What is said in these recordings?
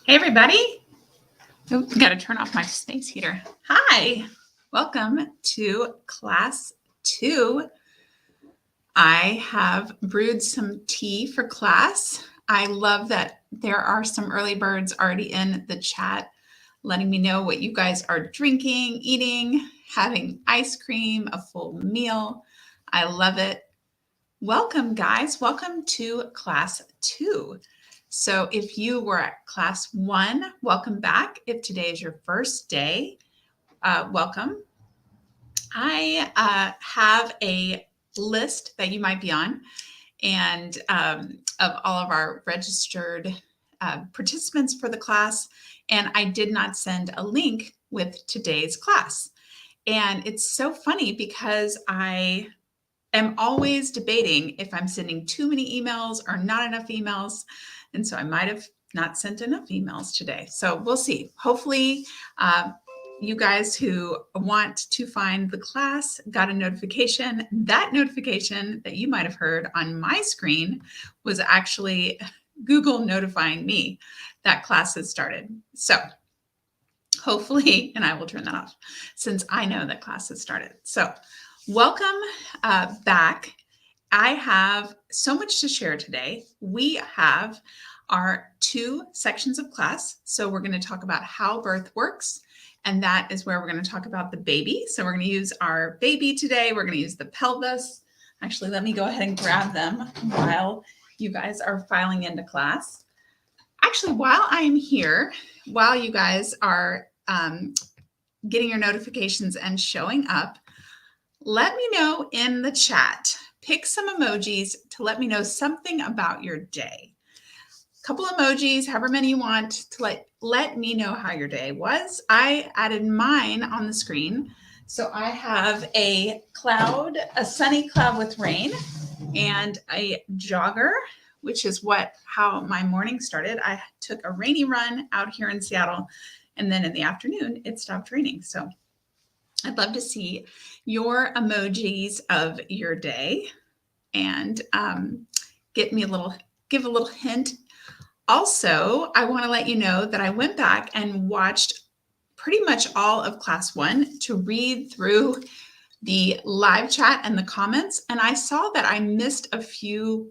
Hey, everybody. Oh, got to turn off my space heater. Hi. Welcome to class 2. I have brewed some tea for class. I love that there are some early birds already in the chat letting me know what you guys are drinking, eating, having ice cream, a full meal. I love it. Welcome, guys. Welcome to class 2. So if you were at class 1, welcome back. If today is your first day, welcome. I have a list that you might be on and of all of our registered participants for the class. And I did not send a link with today's class. And it's so funny because I am always debating if I'm sending too many emails or not enough emails. And so I might have not sent enough emails today. So we'll see. Hopefully, you guys who want to find the class got a notification. That notification that you might have heard on my screen was actually Google notifying me that class has started. So hopefully, and I will turn that off since I know that class has started. So welcome back. I have so much to share today. We have our 2 sections of class. So we're going to talk about how birth works. And that is where we're going to talk about the baby. So we're going to use our baby today. We're going to use the pelvis. Actually, let me go ahead and grab them while you guys are filing into class. Actually, while I'm here, while you guys are getting your notifications and showing up, let me know in the chat. Pick some emojis to let me know something about your day. A couple emojis, however many you want, to let me know how your day was. I added mine on the screen. So I have a cloud, a sunny cloud with rain, and a jogger, which is how my morning started. I took a rainy run out here in Seattle, and then in the afternoon, it stopped raining. So I'd love to see your emojis of your day and give a little hint. Also, I want to let you know that I went back and watched pretty much all of class 1 to read through the live chat and the comments. And I saw that I missed a few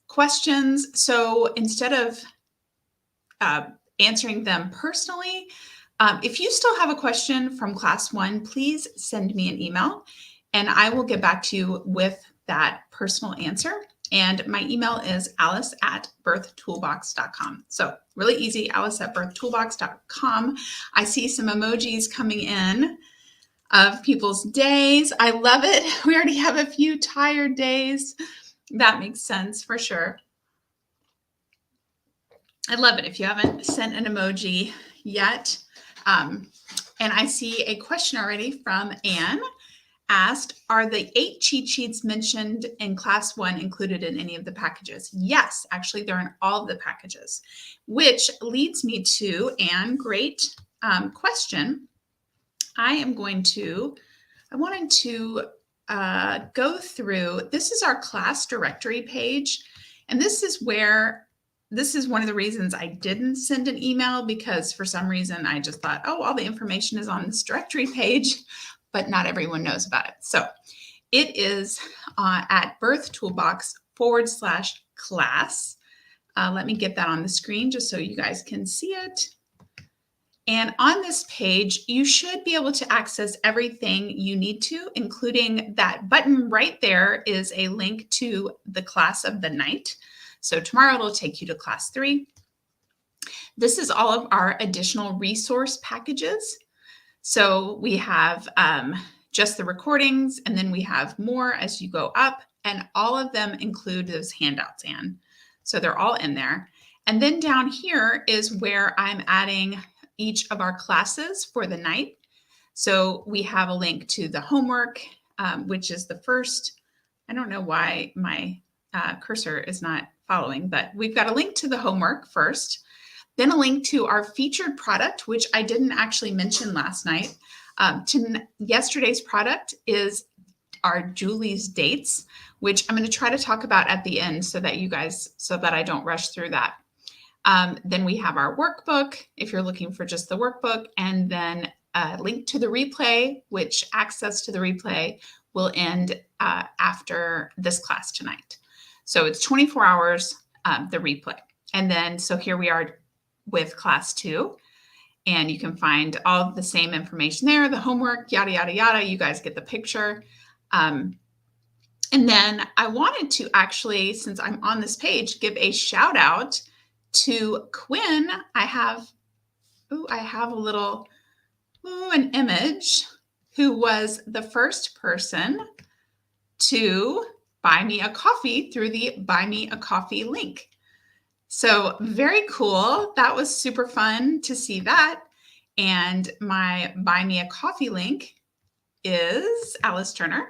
questions. So instead of answering them personally, if you still have a question from class 1, please send me an email and I will get back to you with that personal answer. And my email is alice@birthtoolbox.com. So really easy, alice@birthtoolbox.com. I see some emojis coming in of people's days. I love it. We already have a few tired days. That makes sense for sure. I love it if you haven't sent an emoji yet. And I see a question already from Anne asked, are the 8 cheat sheets mentioned in class 1 included in any of the packages? Yes, actually they're in all of the packages, which leads me to, Anne, great question. I wanted to go through, this is our class directory page. And this is one of the reasons I didn't send an email, because for some reason I just thought, oh, all the information is on this directory page, but not everyone knows about it. So it is at birthtoolbox/class. Let me get that on the screen just so you guys can see it. And on this page, you should be able to access everything you need to, including that button right there is a link to the class of the night. So tomorrow it'll take you to class 3. This is all of our additional resource packages. So we have just the recordings, and then we have more as you go up, and all of them include those handouts, Anne. So they're all in there. And then down here is where I'm adding each of our classes for the night. So we have a link to the homework, which is the first. I don't know why my cursor is not following, but we've got a link to the homework first, then a link to our featured product, which I didn't actually mention last night. Yesterday's product is our Julie's dates, which I'm going to try to talk about at the end so that I don't rush through that. Then we have our workbook if you're looking for just the workbook, and then a link to the replay, which access to the replay will end after this class tonight. So it's 24 hours, the replay. And then, so here we are with class 2, and you can find all the same information there, the homework, yada, yada, yada. You guys get the picture. And then I wanted to actually, since I'm on this page, give a shout out to Quinn. I have a little, an image, who was the first person to buy me a coffee through the Buy Me a Coffee link. So very cool. That was super fun to see that. And my Buy Me a Coffee link is Alice Turner.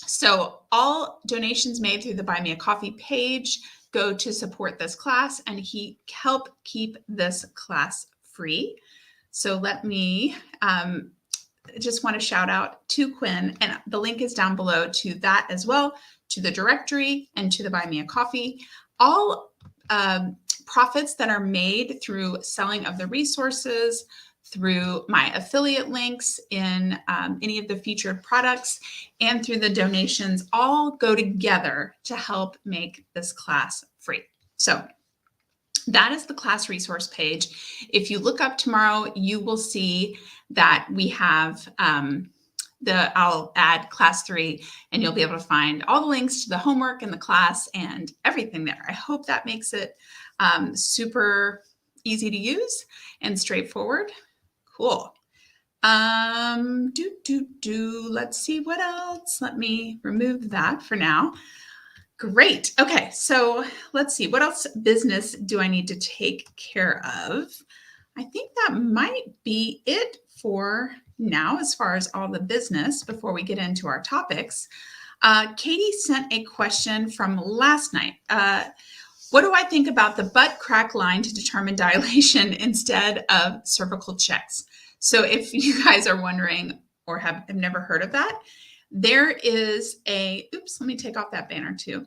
So all donations made through the Buy Me a Coffee page go to support this class and help keep this class free. So let me just want to shout out to Quinn, and the link is down below to that as well, to the directory and to the Buy Me a Coffee. All profits that are made through selling of the resources, through my affiliate links in any of the featured products, and through the donations, all go together to help make this class free. So that is the class resource page. If you look up tomorrow, you will see that we have I'll add class 3, and you'll be able to find all the links to the homework and the class and everything there. I hope that makes it super easy to use and straightforward. Cool. Let's see what else. Let me remove that for now. Great. Okay, so let's see. What else business do I need to take care of? I think that might be it for now as far as all the business before we get into our topics. Katie sent a question from last night. What do I think about the butt crack line to determine dilation instead of cervical checks? So if you guys are wondering or have never heard of that, there is oops, let me take off that banner too.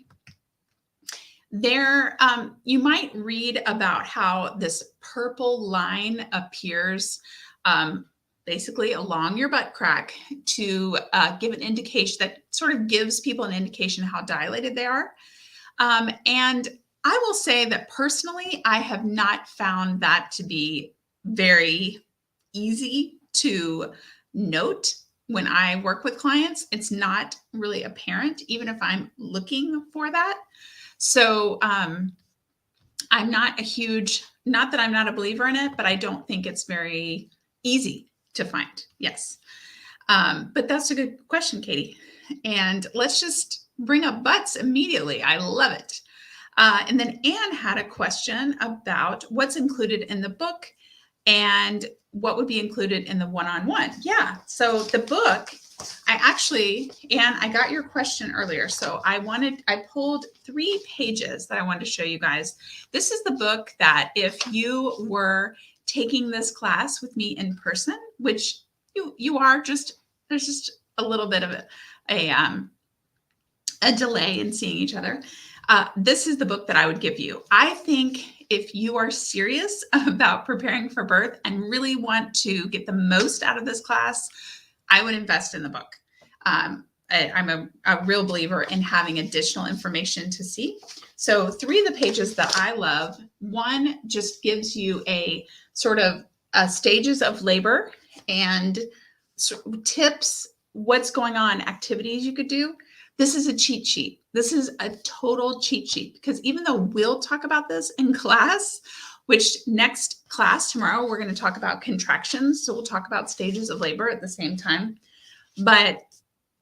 There, you might read about how this purple line appears basically along your butt crack to give an indication that sort of gives people an indication how dilated they are. And I will say that personally, I have not found that to be very easy to note when I work with clients. It's not really apparent, even if I'm looking for that. So I'm not not that I'm not a believer in it, but I don't think it's very easy to find. Yes. But that's a good question, Katie. And let's just bring up butts immediately. I love it. And then Anne had a question about what's included in the book and what would be included in the one-on-one. Yeah. So the book, Anne, I got your question earlier. So I pulled 3 pages that I wanted to show you guys. This is the book that if you were taking this class with me in person, which you are, there's just a little bit of a delay in seeing each other. This is the book that I would give you. I think if you are serious about preparing for birth and really want to get the most out of this class, I would invest in the book. I'm a real believer in having additional information to see. So 3 of the pages that I love, one just gives you a sort of stages of labor and tips, what's going on, activities you could do. This is a cheat sheet. This is a total cheat sheet because even though we'll talk about this in class, which next class tomorrow, we're going to talk about contractions. So we'll talk about stages of labor at the same time. But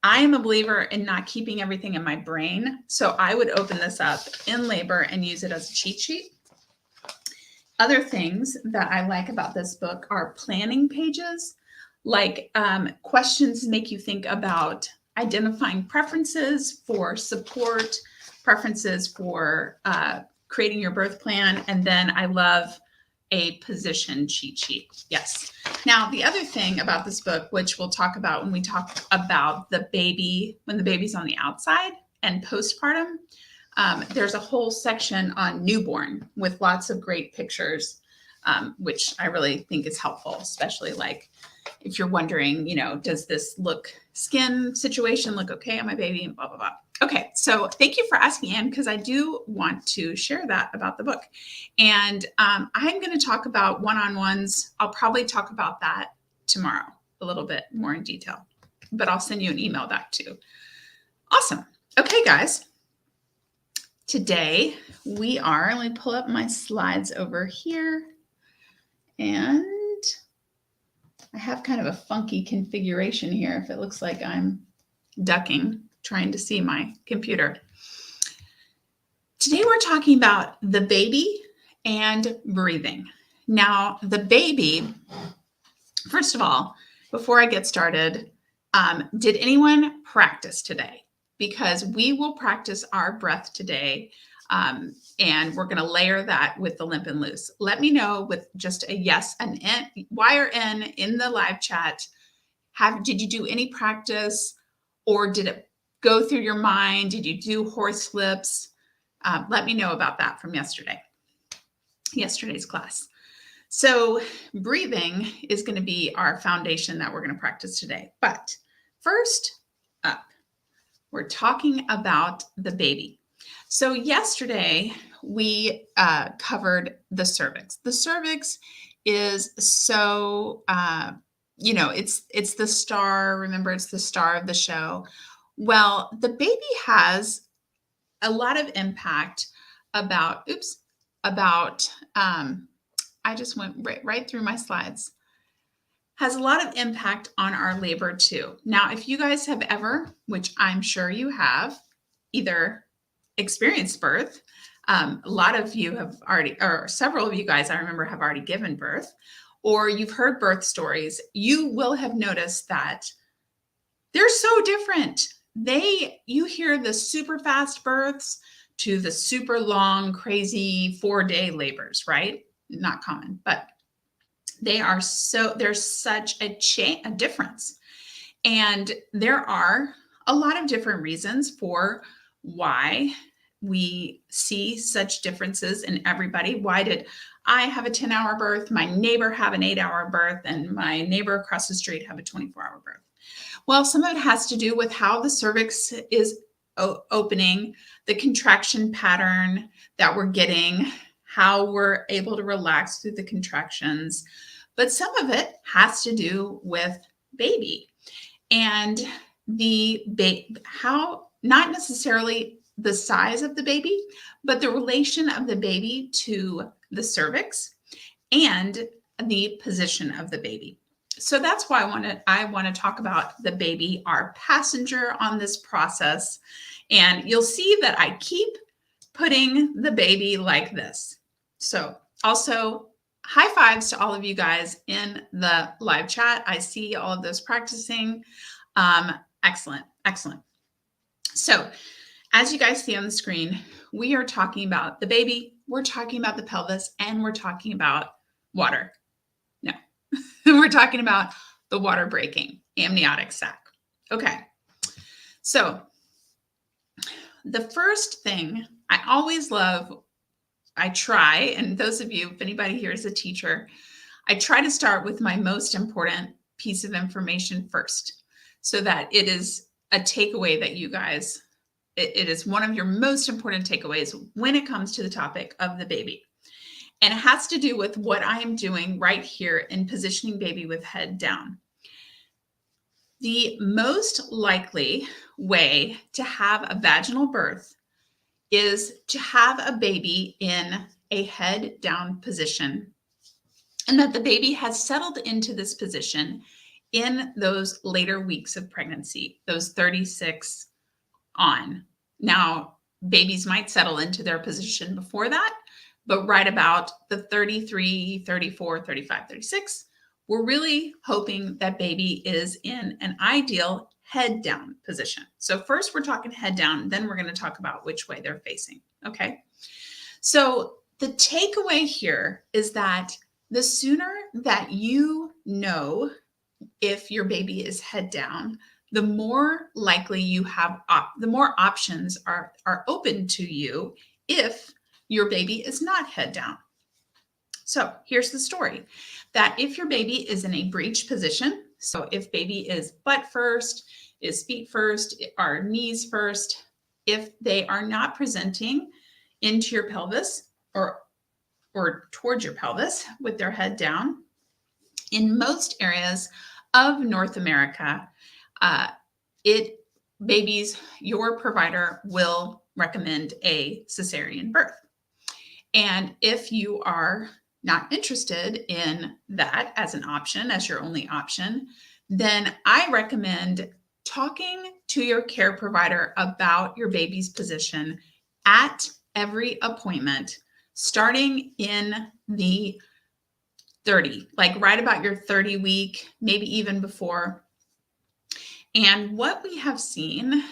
I am a believer in not keeping everything in my brain. So I would open this up in labor and use it as a cheat sheet. Other things that I like about this book are planning pages, like questions make you think about identifying preferences for support, preferences for creating your birth plan. And then I love a position cheat sheet. Yes. Now, the other thing about this book, which we'll talk about when we talk about the baby, when the baby's on the outside and postpartum, There's a whole section on newborn with lots of great pictures, which I really think is helpful, especially like if you're wondering, does this skin situation look okay on my baby and blah, blah, blah. Okay, so thank you for asking, Anne, because I do want to share that about the book. And I'm going to talk about one-on-ones. I'll probably talk about that tomorrow a little bit more in detail, but I'll send you an email back too. Awesome. Okay, guys. Today let me pull up my slides over here, and I have kind of a funky configuration here if it looks like I'm ducking, trying to see my computer. Today we're talking about the baby and breathing. Now, the baby, first of all, before I get started, did anyone practice today? Because we will practice our breath today, and we're going to layer that with the Limp and Loose. Let me know with just a yes, an N, Y or N in the live chat. Did you do any practice, or did it go through your mind? Did you do horse flips? Let me know about that from yesterday's class. So breathing is going to be our foundation that we're going to practice today. But first up, we're talking about the baby. So yesterday we covered the cervix. The cervix is so, it's the star. Remember, it's the star of the show. Well, the baby has a lot of impact I just went right through my slides. Has a lot of impact on our labor too. Now, if you guys have ever, which I'm sure you have, either experienced birth, a lot of you have already, or several of you guys I remember have already given birth, or you've heard birth stories, you will have noticed that they're so different. You hear the super fast births to the super long, crazy 4-day labors, right? Not common, but there's such a difference. And there are a lot of different reasons for why we see such differences in everybody. Why did I have a 10-hour birth, my neighbor have an 8-hour birth, and my neighbor across the street have a 24-hour birth? Well, some of it has to do with how the cervix is opening, the contraction pattern that we're getting, how we're able to relax through the contractions. But some of it has to do with baby and how not necessarily the size of the baby, but the relation of the baby to the cervix and the position of the baby. So that's why I want to talk about the baby, our passenger on this process. And you'll see that I keep putting the baby like this. So also high fives to all of you guys in the live chat. I see all of those practicing. Excellent. So as you guys see on the screen, we are talking about the baby, we're talking about the pelvis, and we're talking about water. No, we're talking about the water breaking amniotic sac. Okay. So the first thing I always love, I try, and those of you, if anybody here is a teacher, I try to start with my most important piece of information first, so that it is a takeaway that you guys, it is one of your most important takeaways when it comes to the topic of the baby. And it has to do with what I am doing right here in positioning baby with head down. The most likely way to have a vaginal birth is to have a baby in a head down position, and that the baby has settled into this position in those later weeks of pregnancy, those 36 on. Now, babies might settle into their position before that, but right about the 33, 34, 35, 36, we're really hoping that baby is in an ideal head down position. So first we're talking head down, then we're going to talk about which way they're facing. Okay. So the takeaway here is that the sooner that you know if your baby is head down, the more likely you have, the more options are open to you if your baby is not head down. So here's the story, that if your baby is in a breech position, so if baby is butt first, is feet first, or knees first, if they are not presenting into your pelvis or towards your pelvis with their head down, in most areas of North America, your provider will recommend a cesarean birth. And if you are not interested in that as an option, as your only option, then I recommend talking to your care provider about your baby's position at every appointment, starting in the 30, like right about your 30 week, maybe even before. And what we have seen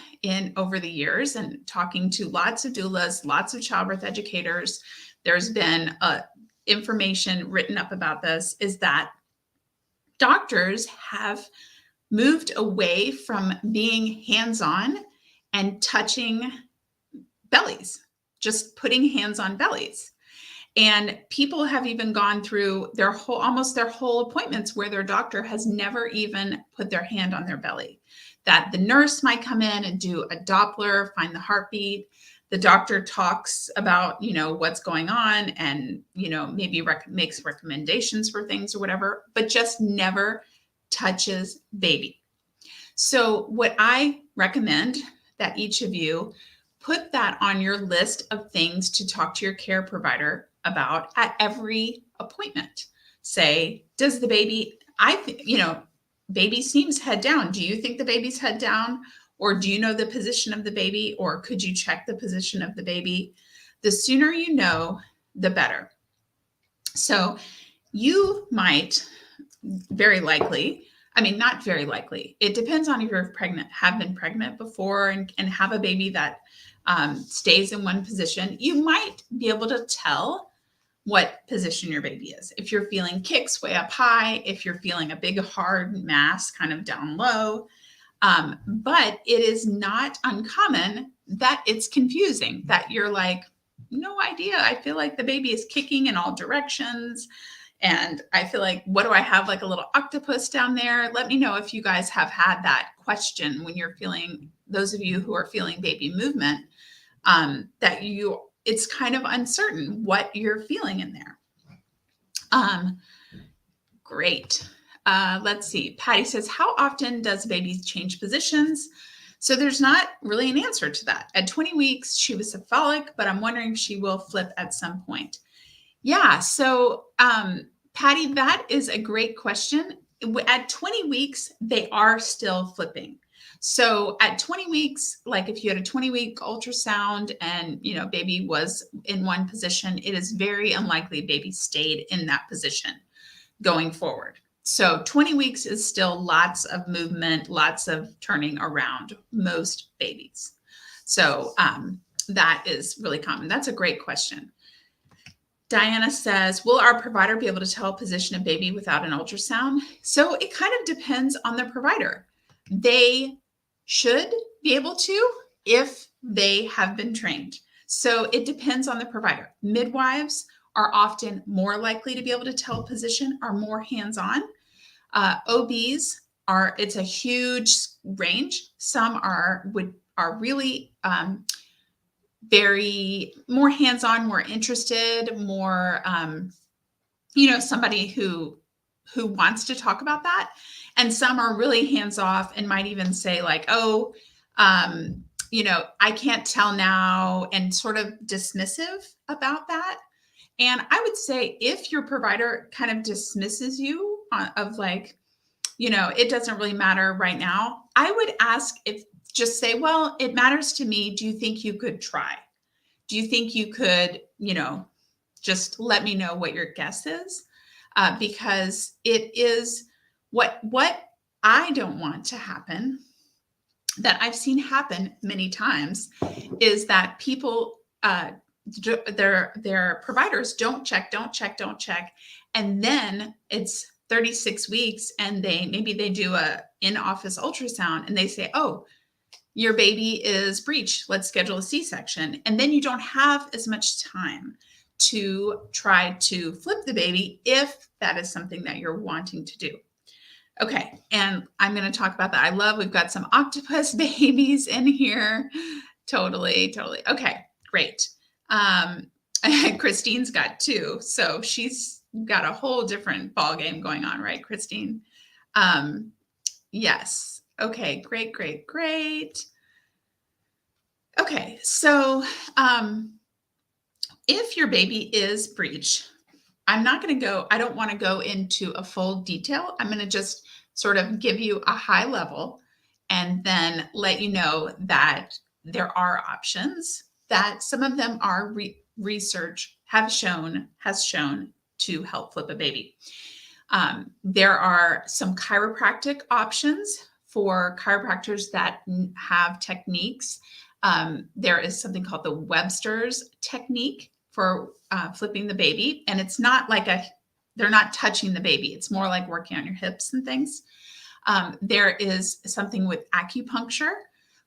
over the years, and talking to lots of doulas, lots of childbirth educators, there's been information written up about this, is that doctors have moved away from being hands-on and touching bellies, just putting hands on bellies. And people have even gone through almost their whole appointments where their doctor has never even put their hand on their belly. That the nurse might come in and do a Doppler, find the heartbeat. The doctor talks about, what's going on, and, maybe makes recommendations for things or whatever, but just never touches baby. So what I recommend that each of you put that on your list of things to talk to your care provider about at every appointment. Say, does the baby, baby seems head down. Do you think the baby's head down? Or do you know the position of the baby? Or could you check the position of the baby? The sooner you know, the better. So you might not very likely. It depends on if you're pregnant, have been pregnant before and have a baby that stays in one position. You might be able to tell what position your baby is. If you're feeling kicks way up high, if you're feeling a big hard mass kind of down low. But it is not uncommon that it's confusing, that you're like, no idea. I feel like the baby is kicking in all directions. And I feel like, what do I have, like a little octopus down there? Let me know if you guys have had that question when you're feeling, those of you who are feeling baby movement, it's kind of uncertain what you're feeling in there. Great. Let's see. Patty says, how often does baby change positions? So there's not really an answer to that. At 20 weeks, she was cephalic, but I'm wondering if she will flip at some point. Yeah. So, Patty, that is a great question. At 20 weeks, they are still flipping. So at 20 weeks, like if you had a 20-week ultrasound and, baby was in one position, it is very unlikely baby stayed in that position going forward. So 20 weeks is still lots of movement, lots of turning around most babies. So that is really common. That's a great question. Diana says, will our provider be able to tell position of baby without an ultrasound? So it kind of depends on the provider. They should be able to if they have been trained. So it depends on the provider. Midwives are often more likely to be able to tell position, are more hands-on. OBs it's a huge range. Some are really very more hands-on, more interested, more, somebody who wants to talk about that. And some are really hands-off and might even say like, I can't tell now, and sort of dismissive about that. And I would say if your provider kind of dismisses you of like, it doesn't really matter right now, I would just say, well, it matters to me. Do you think you could try? Do you think you could, just let me know what your guess is? Because it is what I don't want to happen, that I've seen happen many times, is that people, their providers don't check. And then it's 36 weeks and maybe they do a in-office ultrasound and they say, oh, your baby is breech. Let's schedule a C-section. And then you don't have as much time to try to flip the baby if that is something that you're wanting to do. Okay, and I'm going to talk about that. We've got some octopus babies in here. Totally. Okay, great. Christine's got 2, so she's got a whole different ball game going on, right, Christine? Yes. Okay, great. Okay, so if your baby is breech, I don't want to go into a full detail. I'm going to just sort of give you a high level and then let you know that there are options, that some of them are research has shown to help flip a baby. There are some chiropractic options for chiropractors that have techniques. There is something called the Webster's technique for flipping the baby. And it's not like they're not touching the baby. It's more like working on your hips and things. There is something with acupuncture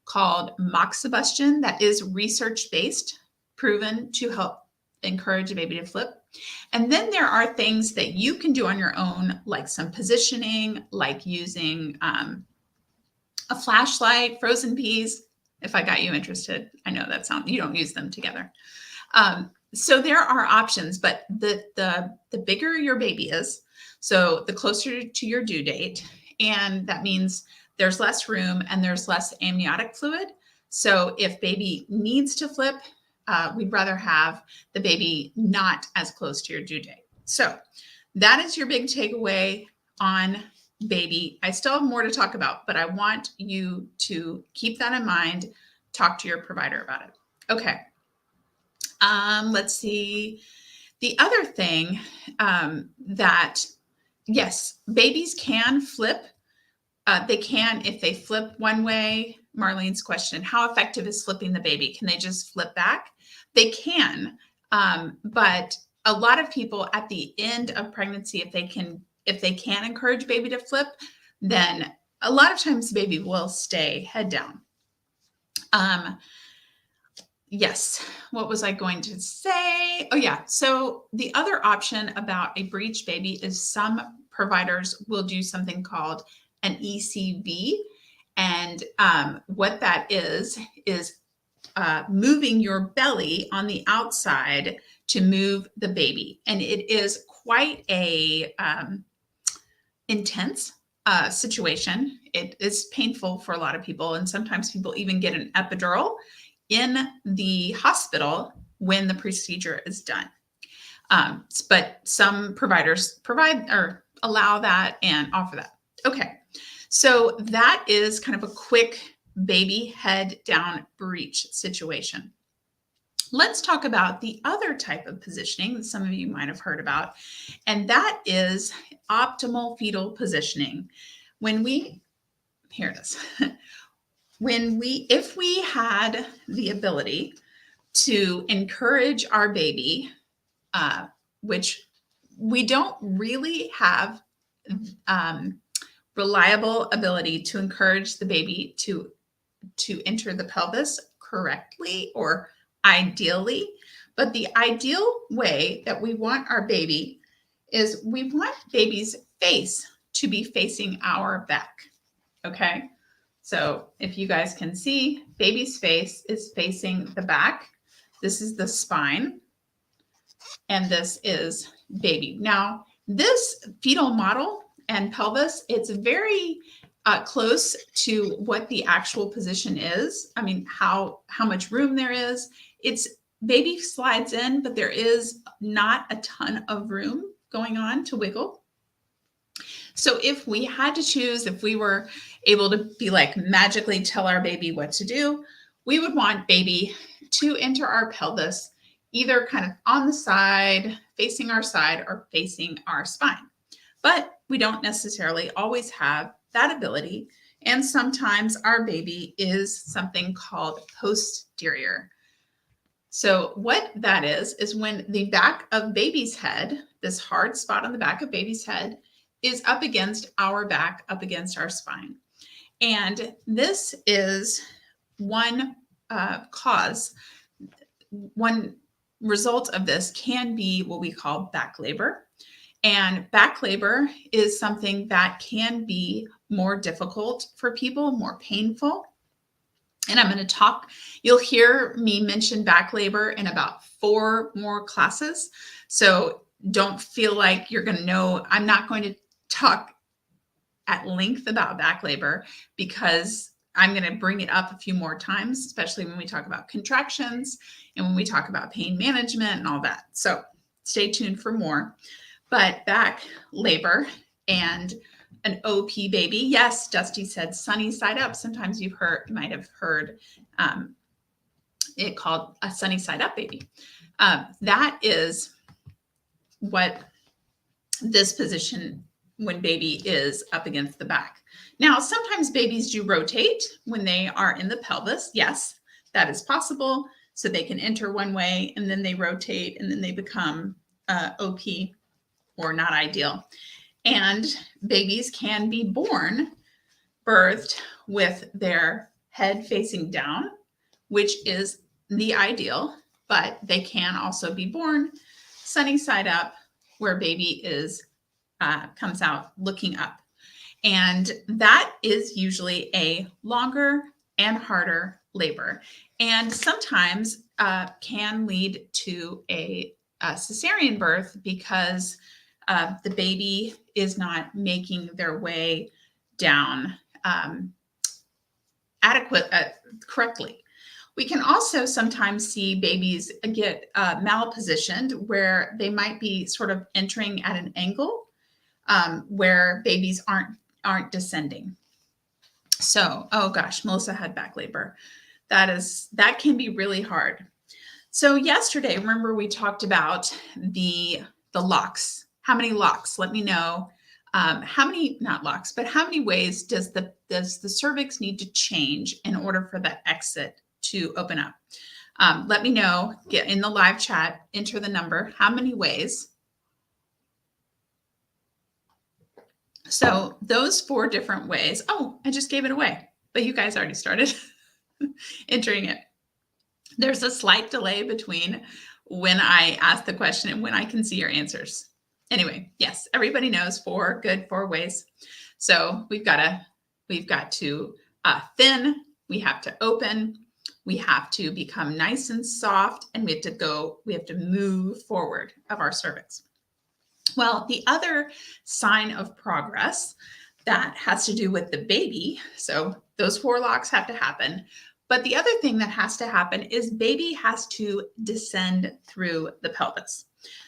called moxibustion that is research-based, proven to help encourage a baby to flip. And then there are things that you can do on your own, like some positioning, like using a flashlight, frozen peas. If I got you interested, I know you don't use them together. So there are options, but the bigger your baby is, so the closer to your due date, and that means there's less room and there's less amniotic fluid. So if baby needs to flip, we'd rather have the baby not as close to your due date. So that is your big takeaway on baby. I still have more to talk about, but I want you to keep that in mind. Talk to your provider about it. Okay. Let's see. The other thing that, yes, babies can flip. They can, if they flip one way. Marlene's question, how effective is flipping the baby? Can they just flip back? They can, but a lot of people at the end of pregnancy, if they can encourage baby to flip, then a lot of times the baby will stay head down. Yes. What was I going to say? Oh yeah. So the other option about a breech baby is some providers will do something called an ECV. And what that is moving your belly on the outside to move the baby. And it is quite a intense situation. It is painful for a lot of people. And sometimes people even get an epidural in the hospital when the procedure is done. But some providers provide or allow that and offer that. Okay. So that is kind of a quick baby head down breech situation. Let's talk about the other type of positioning that some of you might have heard about, and that is optimal fetal positioning. Here it is. If we had the ability to encourage our baby, which we don't really have reliable ability to encourage the baby to enter the pelvis correctly or ideally, but the ideal way that we want our baby is we want baby's face to be facing our back. Okay. So if you guys can see, baby's face is facing the back. This is the spine. And this is baby. Now, this fetal model and pelvis, it's very close to what the actual position is. I mean, how much room there is. It's baby slides in, but there is not a ton of room going on to wiggle. So if we had to choose, if we were able to be like magically tell our baby what to do, we would want baby to enter our pelvis either kind of on the side, facing our side, or facing our spine. But we don't necessarily always have that ability. And sometimes our baby is something called posterior. So what that is when the back of baby's head, this hard spot on the back of baby's head, is up against our back, up against our spine. And this is one one result of this can be what we call back labor. And back labor is something that can be more difficult for people, more painful. And I'm going to talk, you'll hear me mention back labor in about 4 more classes. So don't feel like you're going to know, I'm not going to talk at length about back labor because I'm going to bring it up a few more times, especially when we talk about contractions and when we talk about pain management and all that. So stay tuned for more. But back labor and an OP baby. Yes, Dusty said sunny side up. Sometimes you might have heard it called a sunny side up baby. That is what this position when baby is up against the back. Now, sometimes babies do rotate when they are in the pelvis. Yes, that is possible. So they can enter one way and then they rotate and then they become OP or not ideal. And babies can be birthed with their head facing down, which is the ideal, but they can also be born sunny side up where baby comes out looking up. And that is usually a longer and harder labor, and sometimes can lead to a cesarean birth because the baby is not making their way down correctly. We can also sometimes see babies get malpositioned where they might be sort of entering at an angle where babies aren't descending. So, oh gosh, Melissa had back labor. That can be really hard. So yesterday, remember we talked about the locks. How many locks? Let me know. How many, not locks, but how many ways does the cervix need to change in order for that exit to open up? Let me know. Get in the live chat, enter the number. How many ways? So those 4 different ways. Oh, I just gave it away, but you guys already started entering it. There's a slight delay between when I ask the question and when I can see your answers. Anyway, yes, everybody knows 4 ways. So we've got to thin, we have to open, we have to become nice and soft, and we have to move forward of our cervix. Well, the other sign of progress that has to do with the baby, so those 4 locks have to happen, but the other thing that has to happen is baby has to descend through the pelvis.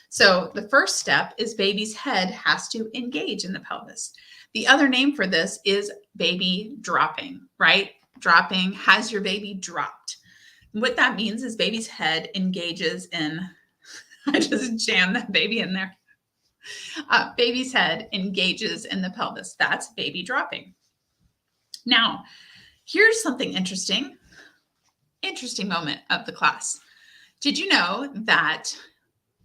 So the first step is baby's head has to engage in the pelvis. The other name for this is baby dropping, right? Dropping, has your baby dropped? What that means is baby's head engages in, I just jammed that baby in there. Baby's head engages in the pelvis. That's baby dropping. Now, here's something interesting moment of the class. Did you know that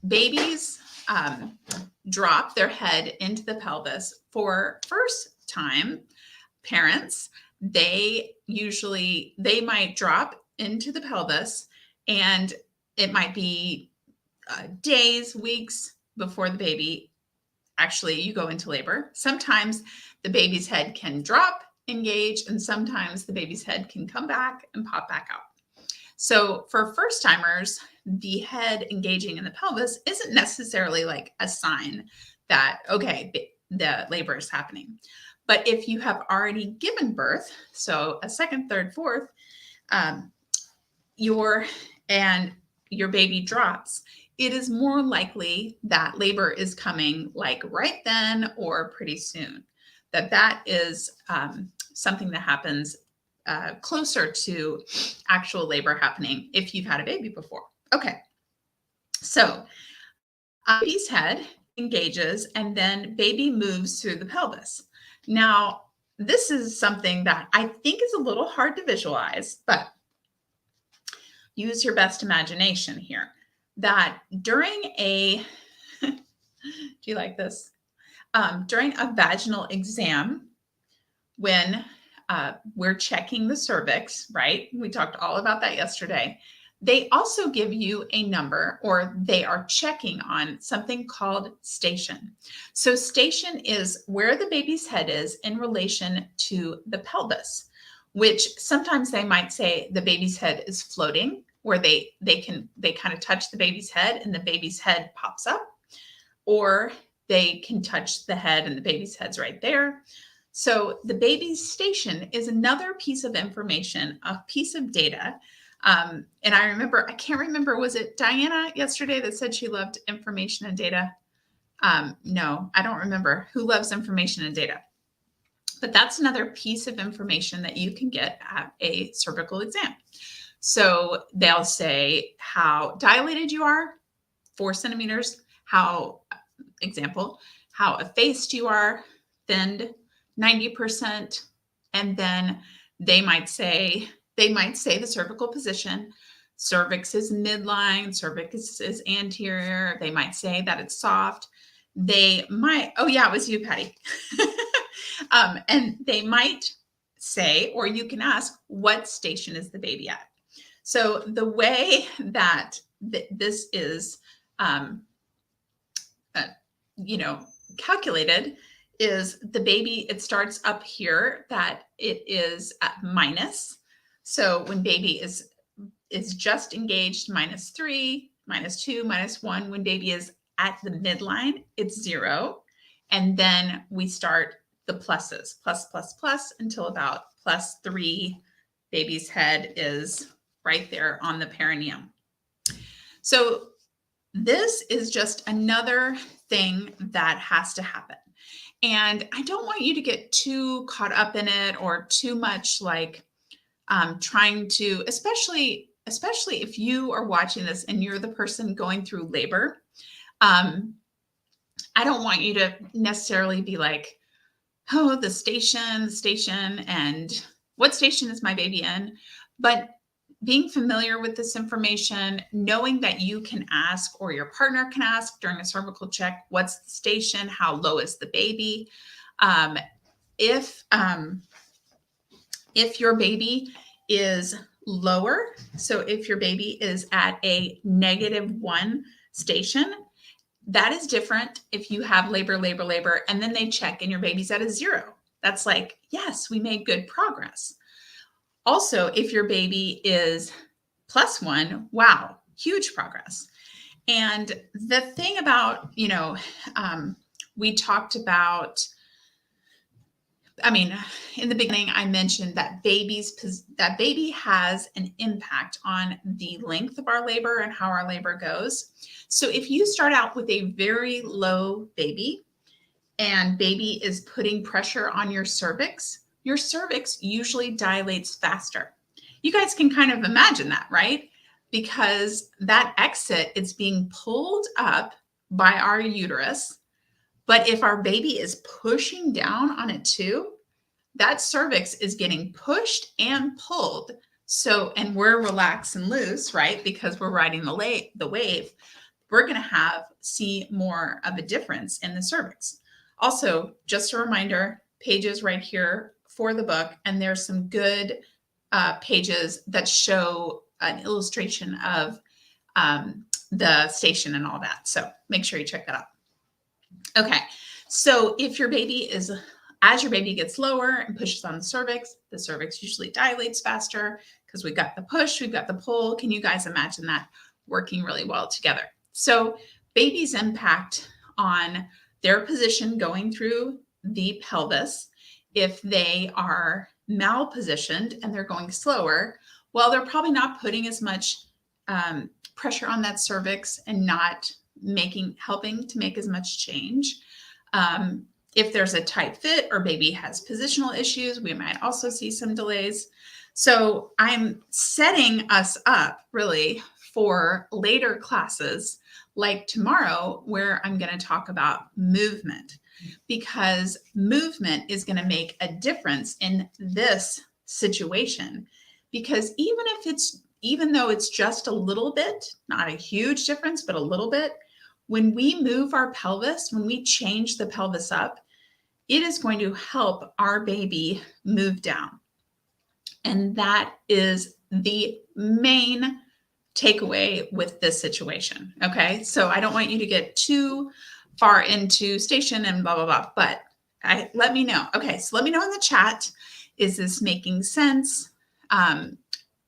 babies drop their head into the pelvis for first time parents? They might drop into the pelvis and it might be days, weeks before the baby you go into labor. Sometimes the baby's head can drop, engage, and sometimes the baby's head can come back and pop back out. So for first timers, the head engaging in the pelvis isn't necessarily like a sign that, okay, the labor is happening. But if you have already given birth, so a second, third, fourth, your baby drops, it is more likely that labor is coming like right then or pretty soon. That is something that happens closer to actual labor happening if you've had a baby before. Okay, so baby's head engages and then baby moves through the pelvis. Now, this is something that I think is a little hard to visualize, but use your best imagination here. That during do you like this? during a vaginal exam, when we're checking the cervix, right? We talked all about that yesterday. They also give you a number, or they are checking on something called station. So station is where the baby's head is in relation to the pelvis, which sometimes they might say the baby's head is floating, where they kind of touch the baby's head and the baby's head pops up, or they can touch the head and the baby's head's right there. So the baby's station is another piece of information, a piece of data. And I can't remember, was it Diana yesterday that said she loved information and data? No, I don't remember who loves information and data. But that's another piece of information that you can get at a cervical exam. So they'll say how dilated you are, 4 centimeters, how effaced you are, thinned 90%. And then they might say the cervical position. Cervix is midline, cervix is anterior. They might say that it's soft. They might, oh yeah, it was you, Patty. And they might say, or you can ask, what station is the baby at? So the way that this is, calculated is the baby, it starts up here, that it is at minus. So when baby is just engaged, -3, -2, -1. When baby is at the midline, it's 0. And then we start the pluses, plus, plus, plus, until about +3. Baby's head is right there on the perineum. So this is just another thing that has to happen. And I don't want you to get too caught up in it, or too much like trying to, especially if you are watching this and you're the person going through labor. I don't want you to necessarily be like, oh, the station, and what station is my baby in? But being familiar with this information, knowing that you can ask, or your partner can ask during a cervical check, what's the station? How low is the baby? If your baby is lower, so if your baby is at a -1 station, that is different if you have labor, and then they check and your baby's at a 0. That's like, yes, we made good progress. Also, if your baby is +1, wow, huge progress. And the thing about, we talked about, in the beginning, I mentioned that baby has an impact on the length of our labor and how our labor goes. So if you start out with a very low baby, and baby is putting pressure on your cervix usually dilates faster. You guys can kind of imagine that, right? Because that exit is being pulled up by our uterus. But if our baby is pushing down on it too, that cervix is getting pushed and pulled. So, and we're relaxed and loose, right? Because we're riding the wave. We're going to see more of a difference in the cervix. Also, just a reminder, pages right here for the book, and there's some good pages that show an illustration of the station and all that. So make sure you check that out. Okay, so if your baby as your baby gets lower and pushes on the cervix usually dilates faster because we've got the push, we've got the pull. Can you guys imagine that working really well together? So baby's impact on their position going through the pelvis, if they are malpositioned and they're going slower, well, they're probably not putting as much pressure on that cervix and not helping to make as much change. If there's a tight fit or baby has positional issues, we might also see some delays. So I'm setting us up really for later classes like tomorrow, where I'm going to talk about movement, because movement is going to make a difference in this situation. Because even though it's just a little bit, not a huge difference, but a little bit, when we move our pelvis, when we change the pelvis up, it is going to help our baby move down. And that is the main takeaway with this situation. Okay. So I don't want you to get too far into station and blah, blah, blah, but let me know. Okay. So let me know in the chat. Is this making sense?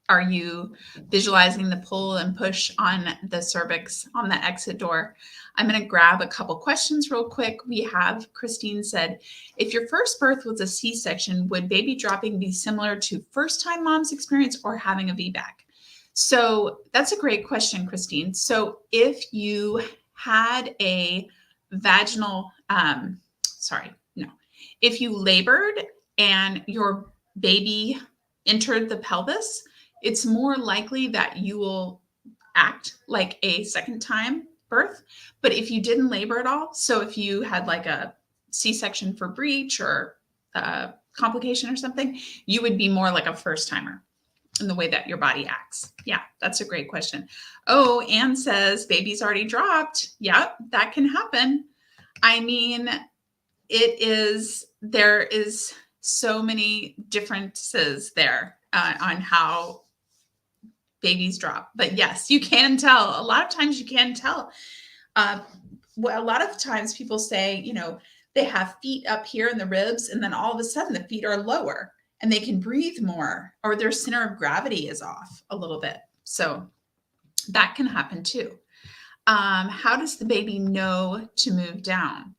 Are you visualizing the pull and push on the cervix on the exit door? I'm going to grab a couple questions real quick. We have Christine said, if your first birth was a C-section, would baby dropping be similar to first-time mom's experience or having a VBAC? So that's a great question, Christine. So if you had a vaginal, if you labored and your baby entered the pelvis, it's more likely that you will act like a second time birth. But if you didn't labor at all, so if you had like a C-section for breech or a complication or something, you would be more like a first timer in the way that your body acts. Yeah, that's a great question. Oh, Anne says baby's already dropped. Yep, that can happen. I mean, there is so many differences there on how babies drop. But yes, you can tell. A lot of times you can tell. A lot of times people say, they have feet up here in the ribs, and then all of a sudden the feet are lower and they can breathe more, or their center of gravity is off a little bit. So that can happen too. How does the baby know to move down?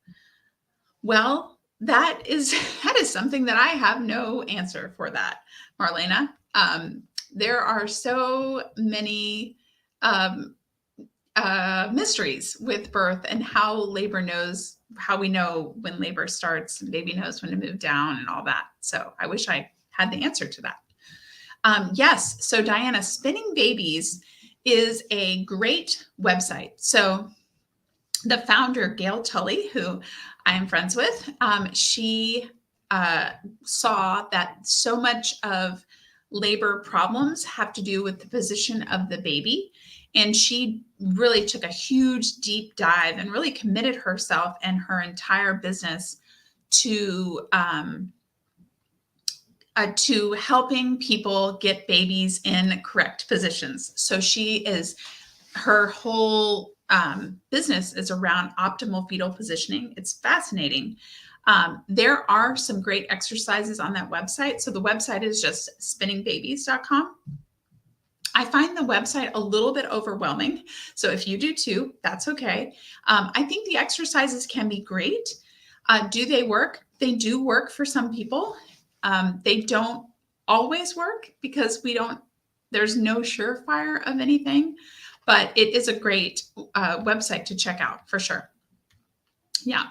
Well, that is something that I have no answer for that, Marlena. There are so many mysteries with birth and how labor knows, how we know when labor starts and baby knows when to move down and all that. So I wish I had the answer to that. Yes. So Diana, Spinning Babies is a great website. So the founder, Gail Tully, who I am friends with, she saw that so much of labor problems have to do with the position of the baby. And she really took a huge deep dive and really committed herself and her entire business to helping people get babies in correct positions. So her whole business is around optimal fetal positioning. It's fascinating. There are some great exercises on that website. So the website is just spinningbabies.com. I find the website a little bit overwhelming. So if you do too, that's okay. I think the exercises can be great. Do they work? They do work for some people. They don't always work because there's no surefire of anything, but it is a great website to check out for sure. Yeah.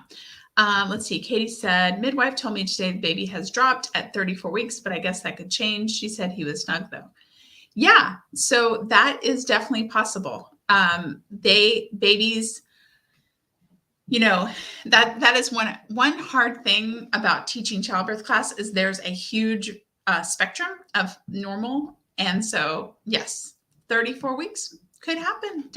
Let's see. Katie said, midwife told me today the baby has dropped at 34 weeks, but I guess that could change. She said he was snug though. Yeah. So that is definitely possible. Babies, that is one hard thing about teaching childbirth class is there's a huge spectrum of normal. And so yes, 34 weeks could happen.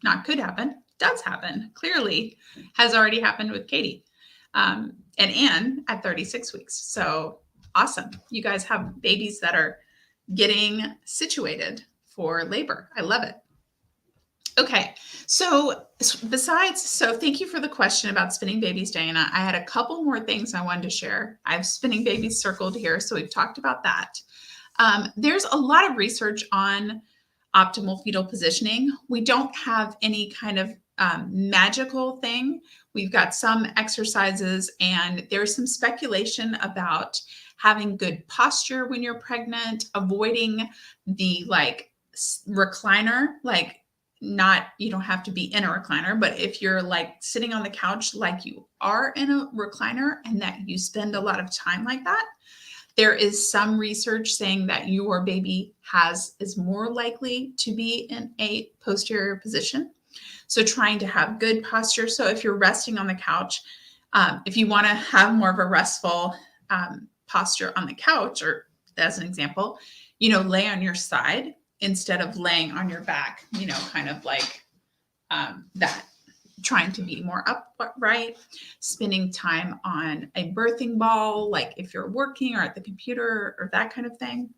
Not could happen, does happen. Clearly has already happened with Katie and Anne at 36 weeks. So awesome. You guys have babies that are getting situated for labor. I love it. Okay. So thank you for the question about spinning babies, Diana. I had a couple more things I wanted to share. I have spinning babies circled here. So we've talked about that. There's a lot of research on optimal fetal positioning. We don't have any kind of magical thing. We've got some exercises, and there's some speculation about having good posture when you're pregnant, avoiding the recliner, you don't have to be in a recliner, but if you're sitting on the couch like you are in a recliner and that you spend a lot of time like that, there is some research saying that your baby is more likely to be in a posterior position. So trying to have good posture. So if you're resting on the couch, if you want to have more of a restful posture on the couch, or as an example, lay on your side instead of laying on your back, kind of like that. trying to be more upright, spending time on a birthing ball, like if you're working or at the computer or that kind of thing.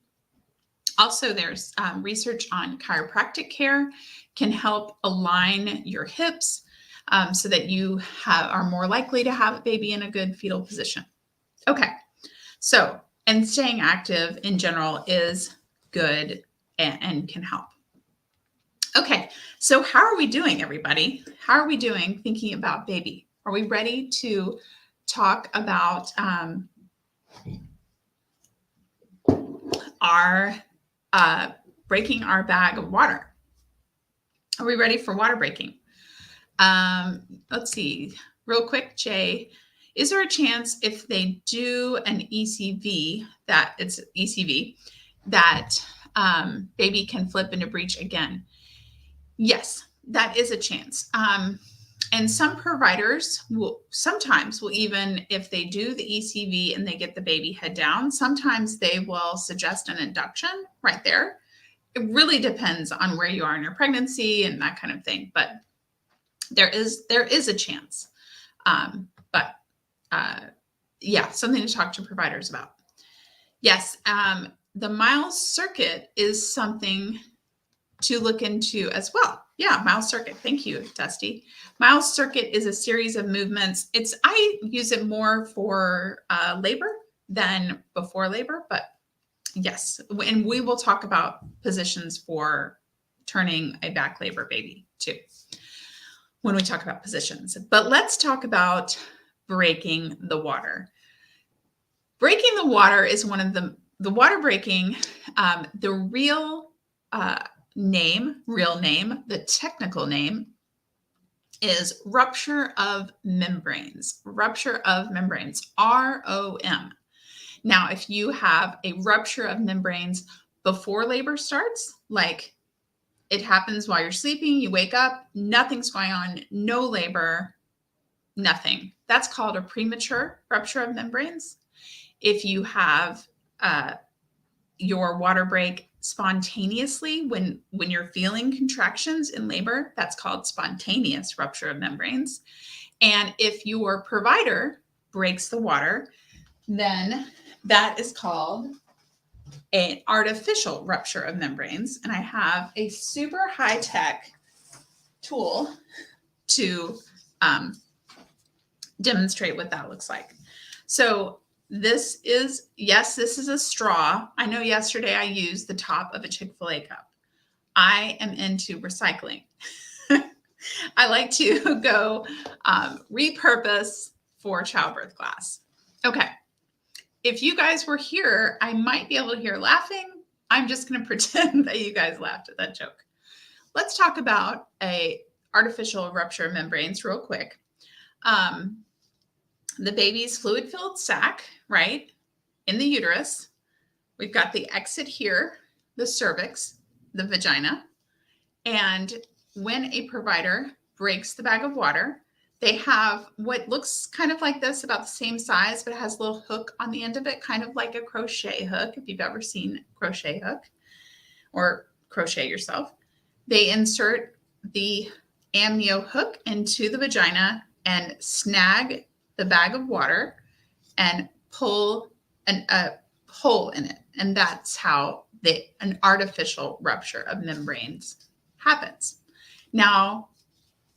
Also, there's research on chiropractic care can help align your hips so that you are more likely to have a baby in a good fetal position. Okay, so, and staying active in general is good and can help. Okay, so how are we doing, everybody? How are we doing thinking about baby? Are we ready to talk about our breaking our bag of water? Are we ready for water breaking? Let's see, real quick, Jay. Is there a chance if they do an ECV that baby can flip into breech again? Yes, that is a chance. And some providers will even, if they do the ECV and they get the baby head down, sometimes they will suggest an induction right there. It really depends on where you are in your pregnancy and that kind of thing. But there is a chance. Yeah, something to talk to providers about. Yes, the Miles circuit is something to look into as well. Yeah, Miles circuit. Thank you, Dusty. Miles circuit is a series of movements. I use it more for labor than before labor, but yes, and we will talk about positions for turning a back labor baby too when we talk about positions. But let's talk about breaking the water. Breaking the water is one of the water breaking, the real name, the technical name is rupture of membranes, ROM. Now, if you have a rupture of membranes before labor starts, like it happens while you're sleeping, you wake up, nothing's going on, no labor, nothing. That's called a premature rupture of membranes. If you have your water break spontaneously when you're feeling contractions in labor, that's called spontaneous rupture of membranes. And if your provider breaks the water, then that is called an artificial rupture of membranes. And I have a super high-tech tool to demonstrate what that looks like. So this is a straw. I know yesterday I used the top of a Chick-fil-A cup. I am into recycling. I like to go repurpose for childbirth class. Okay. If you guys were here, I might be able to hear laughing. I'm just going to pretend that you guys laughed at that joke. Let's talk about a artificial rupture of membranes real quick. The baby's fluid-filled sac, right, in the uterus. We've got the exit here, the cervix, the vagina. And when a provider breaks the bag of water, they have what looks kind of like this, about the same size, but it has a little hook on the end of it, kind of like a crochet hook, if you've ever seen a crochet hook or crochet yourself. They insert the amnio hook into the vagina and snag the bag of water and pull a hole in it. And that's how an artificial rupture of membranes happens. Now,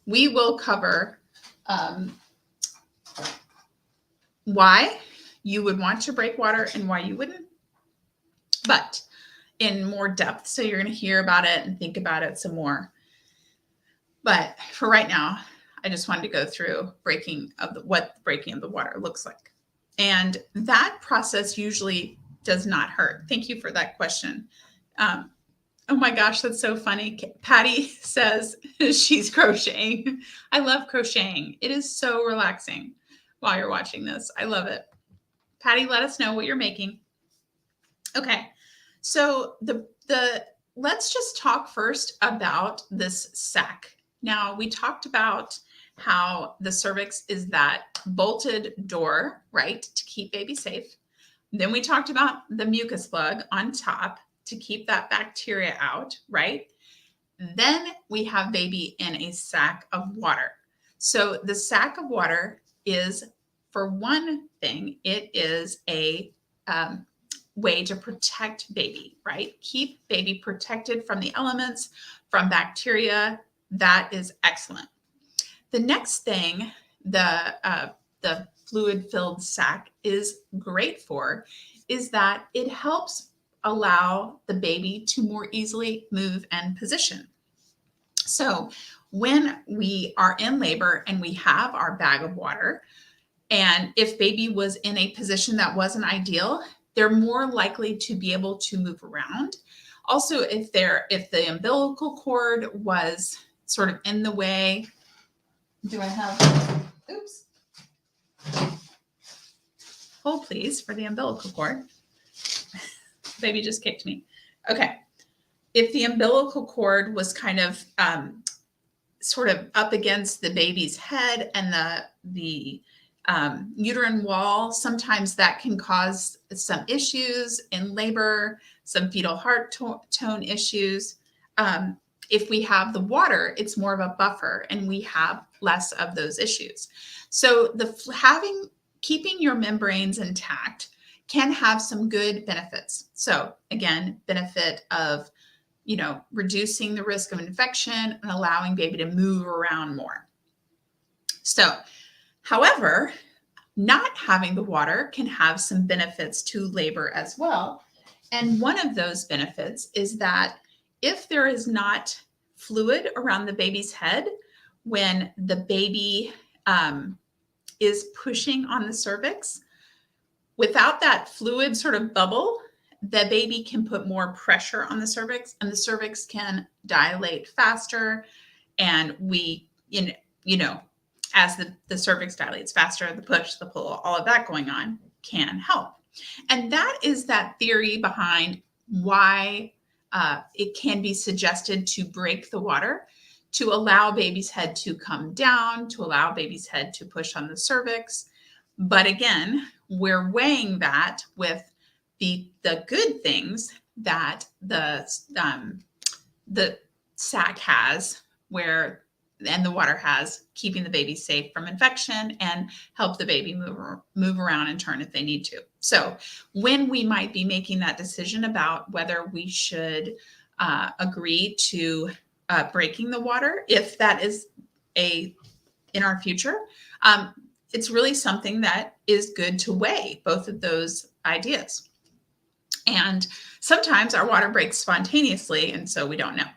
we will cover why you would want to break water and why you wouldn't, but in more depth. So you're going to hear about it and think about it some more. But for right now, I just wanted to go through what breaking of the water looks like. And that process usually does not hurt. Thank you for that question. Oh my gosh, that's so funny. Patty says she's crocheting. I love crocheting. It is so relaxing while you're watching this. I love it. Patty, let us know what you're making. Okay, so let's just talk first about this sac. Now, we talked about how the cervix is that bolted door, right, to keep baby safe. Then we talked about the mucus plug on top to keep that bacteria out, right? Then we have baby in a sac of water. So the sac of water is, for one thing, it is a way to protect baby, right? Keep baby protected from the elements, from bacteria. That is excellent. The next thing the fluid-filled sac is great for is that it helps allow the baby to more easily move and position. So when we are in labor and we have our bag of water, and if baby was in a position that wasn't ideal, they're more likely to be able to move around. Also, if the umbilical cord was sort of in the way, oops. Hold please for the umbilical cord. Baby just kicked me. Okay. If the umbilical cord was kind of sort of up against the baby's head and the uterine wall, sometimes that can cause some issues in labor, some fetal heart tone issues. If we have the water, it's more of a buffer and we have less of those issues. So keeping your membranes intact can have some good benefits. So again, benefit of, reducing the risk of infection and allowing baby to move around more. So, however, not having the water can have some benefits to labor as well. And one of those benefits is that if there is not fluid around the baby's head when the baby is pushing on the cervix, without that fluid sort of bubble, the baby can put more pressure on the cervix and the cervix can dilate faster. And as the cervix dilates faster, the push, the pull, all of that going on can help. And that is that theory behind why it can be suggested to break the water, to allow baby's head to come down, to allow baby's head to push on the cervix. But again, we're weighing that with the good things that the sac has, and the water has, keeping the baby safe from infection and help the baby move around and turn if they need to. So when we might be making that decision about whether we should agree to breaking the water, if that is in our future, it's really something that is good to weigh both of those ideas. And sometimes our water breaks spontaneously, and so we don't know.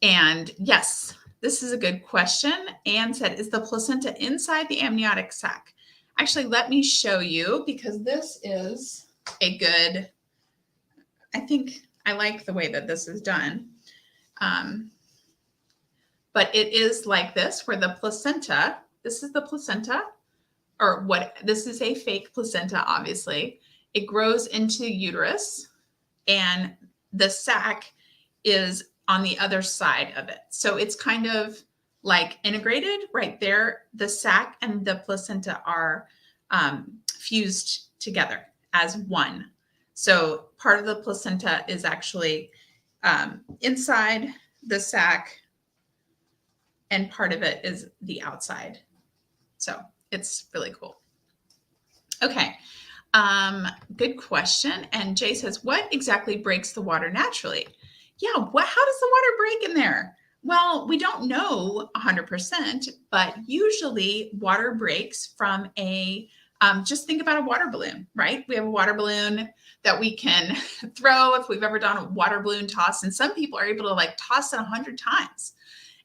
And yes, this is a good question. Anne said, is the placenta inside the amniotic sac? Actually, let me show you, because this is a good, I think I like the way that this is done. But it is like this, where the placenta, this is the placenta, this is a fake placenta, obviously. It grows into uterus, and the sac is on the other side of it. So it's kind of like integrated right there. The sac and the placenta are fused together as one. So part of the placenta is actually inside the sac, and part of it is the outside. So it's really cool. Okay. Good question. And Jay says, what exactly breaks the water naturally? Yeah, how does the water break in there? Well, we don't know 100%, but usually water breaks from just think about a water balloon, right? We have a water balloon that we can throw if we've ever done a water balloon toss. And some people are able to toss it 100 times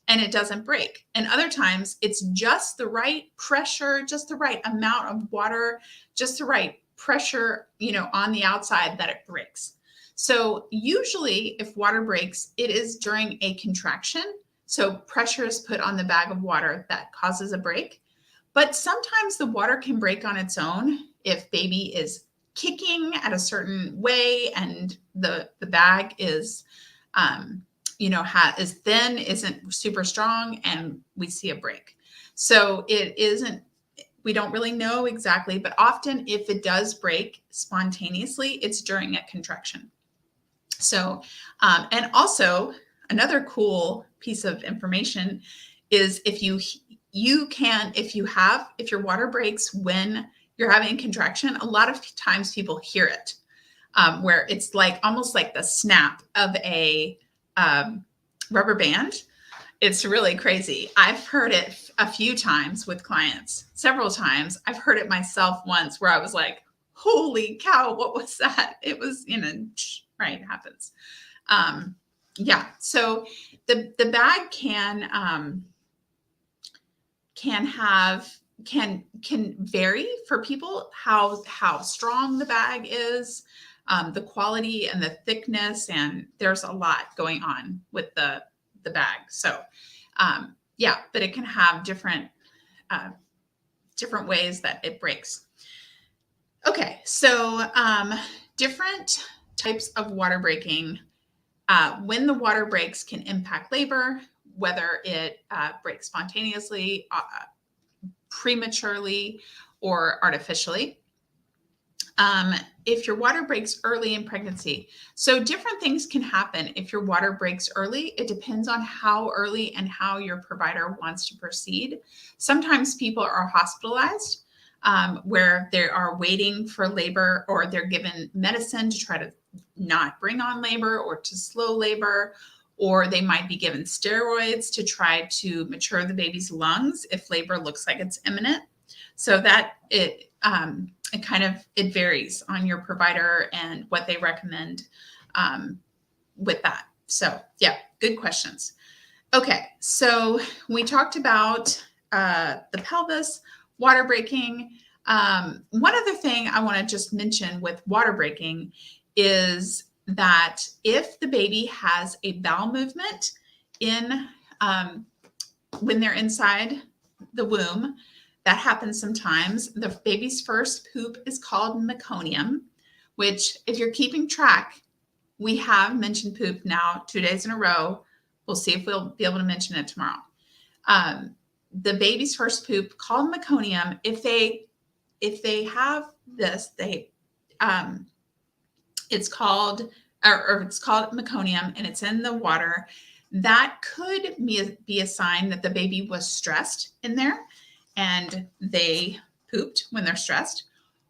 and it doesn't break. And other times it's just the right pressure, just the right amount of water, just the right pressure, on the outside that it breaks. So usually if water breaks, it is during a contraction. So pressure is put on the bag of water that causes a break. But sometimes the water can break on its own if baby is kicking at a certain way and the bag is, is thin, isn't super strong, and we see a break. So we don't really know exactly, but often if it does break spontaneously, it's during a contraction. So, and also another cool piece of information is if you you can, if your water breaks when you're having a contraction, a lot of times people hear it, where it's like almost like the snap of a rubber band. It's really crazy. I've heard it a few times with clients, several times. I've heard it myself once where I was like, holy cow, what was that? It was, right, it happens. Yeah, so the bag can vary for people, how strong the bag is, the quality and the thickness, and there's a lot going on with the bag. So yeah, but it can have different ways that it breaks. Okay, so different types of water breaking. When the water breaks can impact labor, whether it breaks spontaneously, prematurely, or artificially. If your water breaks early in pregnancy, so different things can happen if your water breaks early. It depends on how early and how your provider wants to proceed. Sometimes people are hospitalized where they are waiting for labor, or they're given medicine to try to not bring on labor or to slow labor, or they might be given steroids to try to mature the baby's lungs if labor looks like it's imminent. So that it varies on your provider and what they recommend with that. So yeah, good questions. Okay, so we talked about the pelvis, water breaking. One other thing I want to just mention with water breaking is that if the baby has a bowel movement when they're inside the womb, that happens sometimes. The baby's first poop is called meconium, which, if you're keeping track, we have mentioned poop now 2 days in a row. We'll see if we'll be able to mention it tomorrow. The baby's first poop, called meconium, if they have this, it's called meconium, and it's in the water. That could be a sign that the baby was stressed in there and they pooped when they're stressed,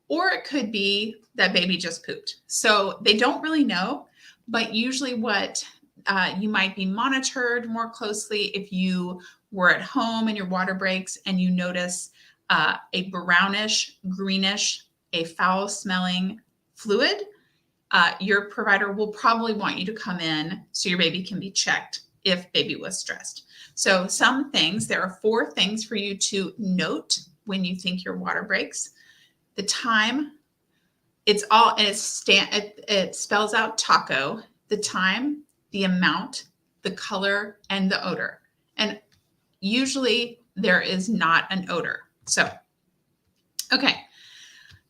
or it could be that baby just pooped. So they don't really know, but usually what you might be monitored more closely if you were at home and your water breaks and you notice a brownish, greenish, a foul smelling fluid. Your provider will probably want you to come in so your baby can be checked if baby was stressed. So there are 4 things for you to note when you think your water breaks. The time, it spells out taco, the time, the amount, the color, and the odor. And usually there is not an odor. So, okay.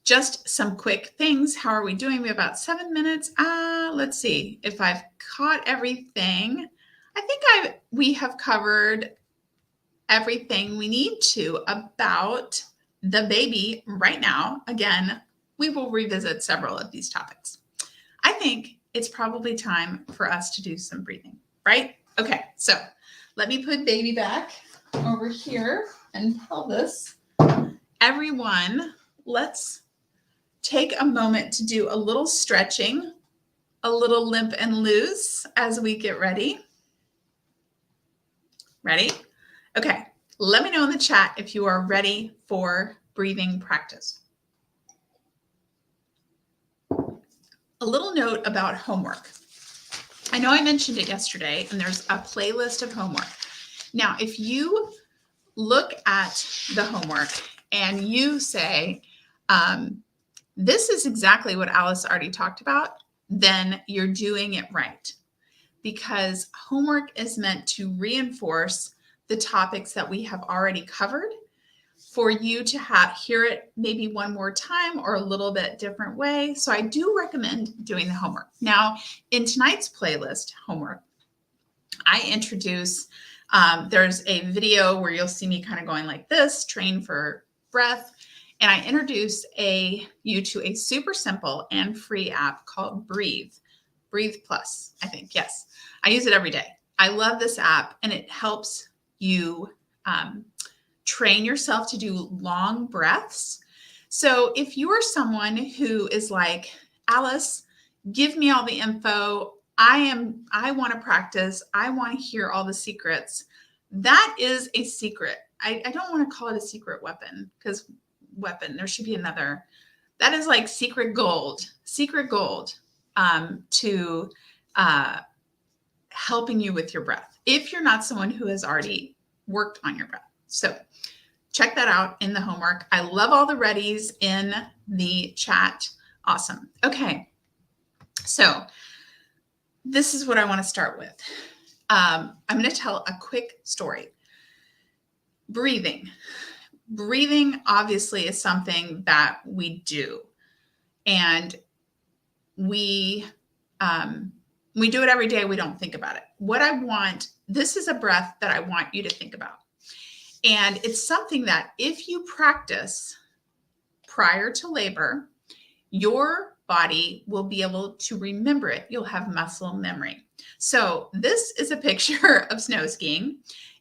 Just some quick things. How are we doing? We have about 7 minutes. Let's see if I've caught everything. I think we have covered everything we need to about the baby right now. Again, we will revisit several of these topics. I think it's probably time for us to do some breathing, right? Okay, so let me put baby back over here and pelvis. Everyone, let's take a moment to do a little stretching, a little limp and loose as we get ready. Ready? Okay, let me know in the chat if you are ready for breathing practice. A little note about homework. I know I mentioned it yesterday, and there's a playlist of homework. Now, if you look at the homework and you say, this is exactly what Alice already talked about, then you're doing it right. Because homework is meant to reinforce the topics that we have already covered for you to hear it maybe one more time or a little bit different way. So I do recommend doing the homework. Now, in tonight's playlist homework, I introduce, there's a video where you'll see me kind of going like this, train for breath. And I introduce you to a super simple and free app called Breathe Plus, I think. Yes, I use it every day. I love this app, and it helps you train yourself to do long breaths. So if you are someone who is like, Alice, give me all the info. I want to practice. I want to hear all the secrets. That is a secret. I don't want to call it a secret weapon, because there should be another. That is like secret gold to helping you with your breath, if you're not someone who has already worked on your breath. So check that out in the homework. I love all the readies in the chat. Awesome. Okay. So this is what I want to start with. I'm going to tell a quick story. Breathing obviously is something that we do, and we do it every day. We don't think about it. This is a breath that I want you to think about. And it's something that if you practice prior to labor, your body will be able to remember it. You'll have muscle memory. So this is a picture of snow skiing,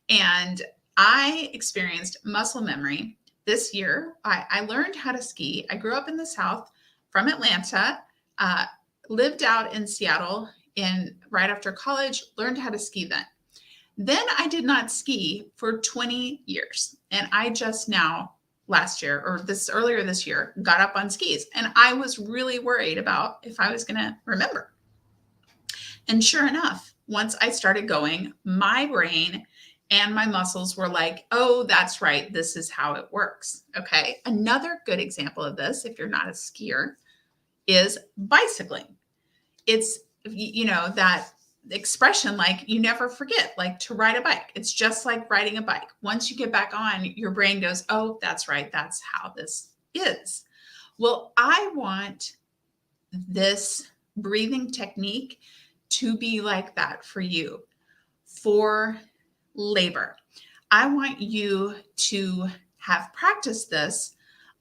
and I experienced muscle memory this year. I learned how to ski. I grew up in the South from Atlanta, lived out in Seattle right after college, learned how to ski then. Then I did not ski for 20 years. And I just now earlier this year, got up on skis. And I was really worried about if I was going to remember. And sure enough, once I started going, my brain and my muscles were like, oh, that's right. This is how it works. Okay. Another good example of this, if you're not a skier, is bicycling. It's, that expression, like you never forget, like to ride a bike. It's just like riding a bike. Once you get back on, your brain goes, oh, that's right. That's how this is. Well, I want this breathing technique to be like that for you for labor. I want you to have practiced this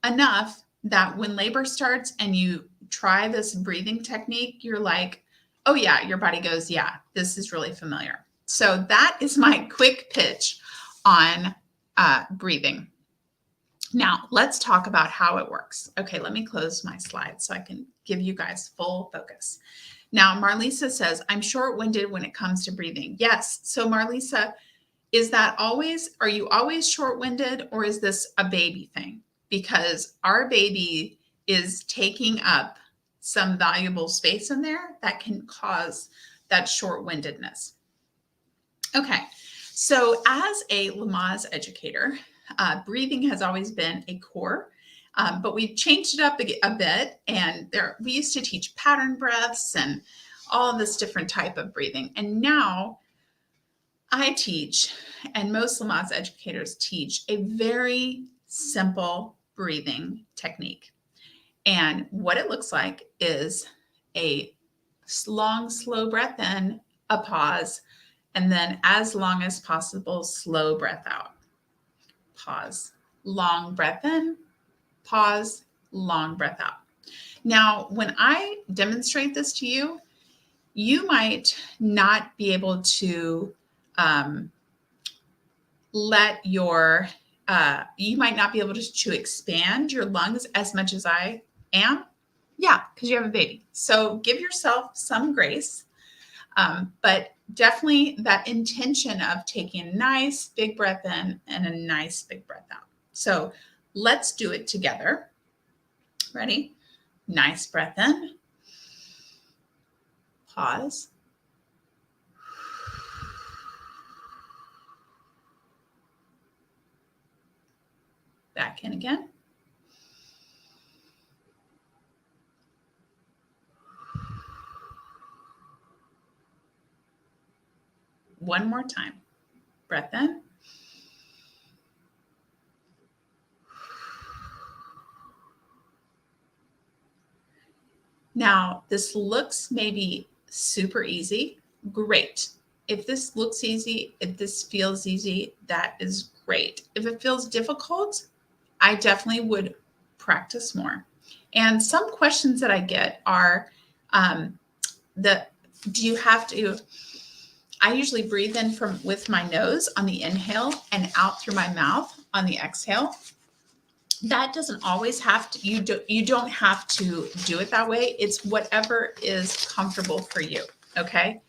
enough that when labor starts and you try this breathing technique, you're like, oh yeah, your body goes, yeah, this is really familiar. So that is my quick pitch on breathing. Now let's talk about how it works. Okay, let me close my slides so I can give you guys full focus. Now, Marlisa says, I'm short-winded when it comes to breathing. Yes. So Marlisa, are you always short-winded, or is this a baby thing? Because our baby is taking up some valuable space in there that can cause that short-windedness. Okay, so as a Lamaze educator, breathing has always been a core, but we've changed it up a bit. And we used to teach pattern breaths and all of this different type of breathing. And now I teach, and most Lamaze educators teach, a very simple breathing technique. And what it looks like is a long, slow breath in, a pause, and then as long as possible, slow breath out. Pause, long breath in, pause, long breath out. Now, when I demonstrate this to you, you might not be able to you might not be able to expand your lungs as much as I am. Yeah, because you have a baby. So give yourself some grace, but definitely that intention of taking a nice big breath in and a nice big breath out. So let's do it together. Ready? Nice breath in. Pause. Back in again. One more time. Breath in. Now, this looks maybe super easy. Great. If this looks easy, if this feels easy, that is great. If it feels difficult, I definitely would practice more. And some questions that I get are, I usually breathe in with my nose on the inhale and out through my mouth on the exhale. That doesn't always have to, you don't have to do it that way. It's whatever is comfortable for you. Okay.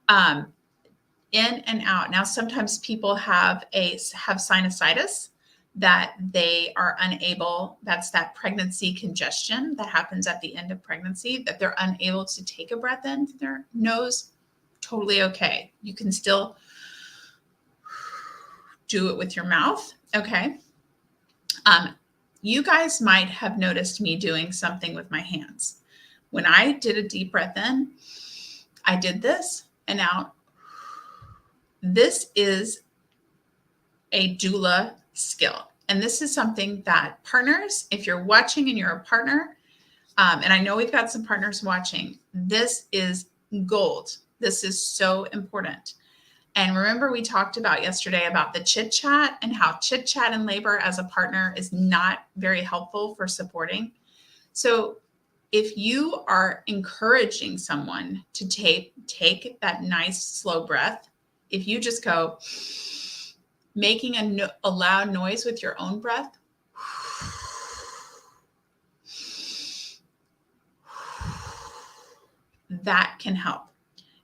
In and out. Now, sometimes people have sinusitis that they are unable, that's that pregnancy congestion that happens at the end of pregnancy, that they're unable to take a breath in their nose. Totally okay. You can still do it with your mouth. Okay. You guys might have noticed me doing something with my hands. When I did a deep breath in, I did this and out. This is a doula skill. And this is something that partners, if you're watching and you're a partner, and I know we've got some partners watching, this is gold. This is so important. And remember, we talked about yesterday about the chit chat and how chit chat in labor as a partner is not very helpful for supporting. So if you are encouraging someone to take that nice slow breath, if you just go making a loud noise with your own breath, that can help.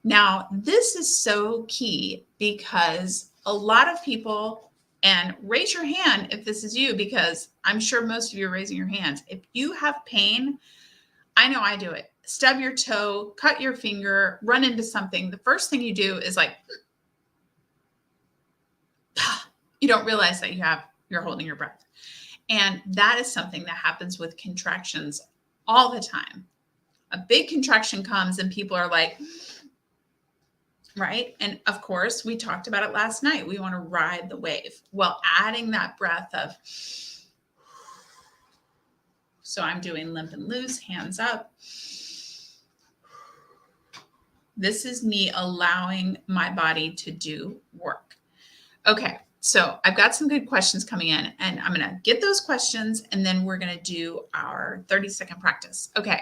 Now, this is so key because a lot of people, and raise your hand if this is you, because I'm sure most of you are raising your hands. If you have pain, I know I do it. Stub your toe, cut your finger, run into something. The first thing you do is like, you don't realize that you're holding your breath. And that is something that happens with contractions all the time. A big contraction comes and people are like, right? And of course, we talked about it last night. We want to ride the wave. Well, adding that breath of, so I'm doing limp and loose, hands up. This is me allowing my body to do work. Okay. So I've got some good questions coming in, and I'm going to get those questions, and then we're going to do our 30-second practice. Okay.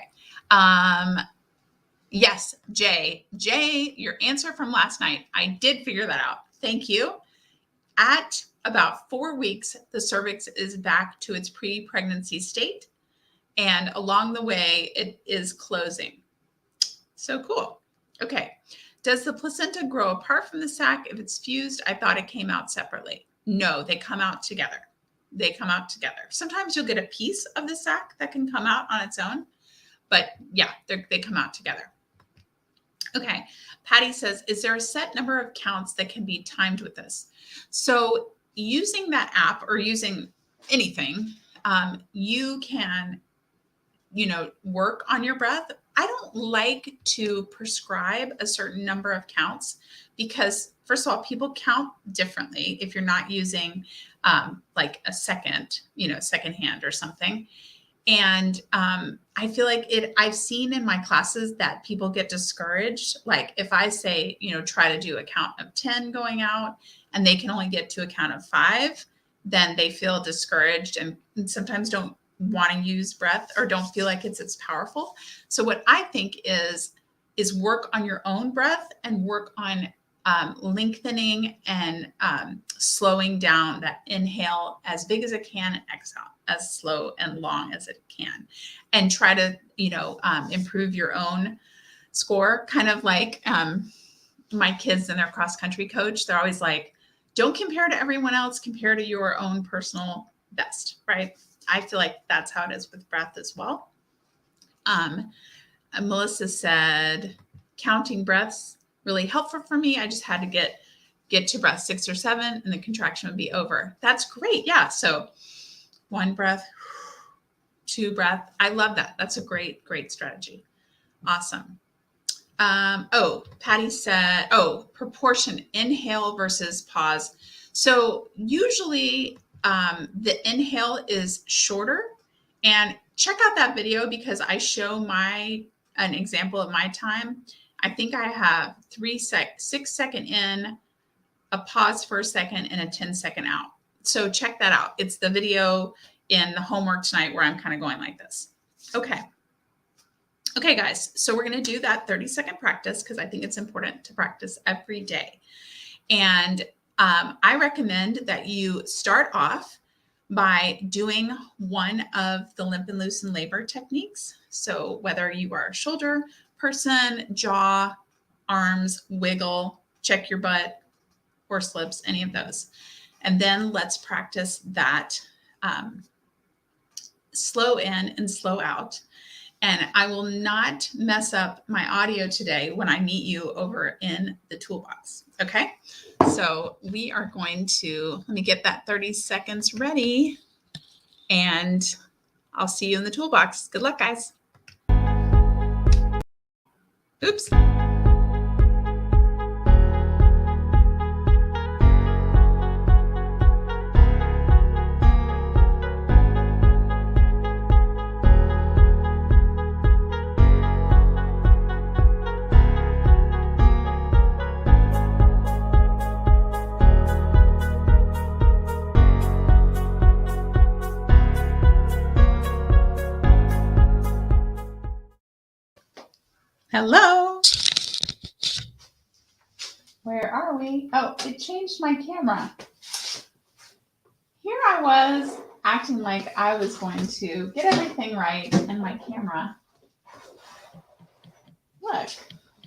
Yes, Jay, your answer from last night, I did figure that out. Thank you. At about 4 weeks, the cervix is back to its pre-pregnancy state, and along the way, it is closing. So cool. Okay. Does the placenta grow apart from the sac if it's fused? I thought it came out separately. No, they come out together. They come out together. Sometimes you'll get a piece of the sac that can come out on its own, but yeah, they come out together. Okay. Patty says, is there a set number of counts that can be timed with this? So using that app or using anything, you can, work on your breath. I don't like to prescribe a certain number of counts because, first of all, people count differently if you're not using like a second hand or something. And I feel like I've seen in my classes that people get discouraged. Like if I say, try to do a count of 10 going out and they can only get to a count of 5, then they feel discouraged and sometimes don't want to use breath or don't feel like it's as powerful. So what I think is work on your own breath and work on lengthening and slowing down that inhale as big as it can and exhale as slow and long as it can, and try to, improve your own score. Kind of like my kids and their cross country coach, they're always like, don't compare to everyone else, compare to your own personal best, right? I feel like that's how it is with breath as well. Melissa said, counting breaths really helpful for me. I just had to get to breath 6 or 7 and the contraction would be over. That's great. Yeah. So 1 breath, 2 breath. I love that. That's a great strategy. Awesome. Patty said, proportion, inhale versus pause. So usually the inhale is shorter, and check out that video because I show an example of my time. I think I have 6-second in, a pause for a second, and a 10-second out. So check that out. It's the video in the homework tonight where I'm kind of going like this. Okay, guys. So we're going to do that 30-second practice because I think it's important to practice every day. And I recommend that you start off by doing one of the limp and loose in labor techniques. So whether you are a shoulder person, jaw, arms, wiggle, check your butt, horse lips, any of those. And then let's practice that slow in and slow out. And I will not mess up my audio today when I meet you over in the toolbox. Okay. So we are going to, let me get that 30 seconds ready and I'll see you in the toolbox. Good luck, guys. Oops. Hello. Where are we? Oh, it changed my camera. Here I was acting like I was going to get everything right in my camera. Look,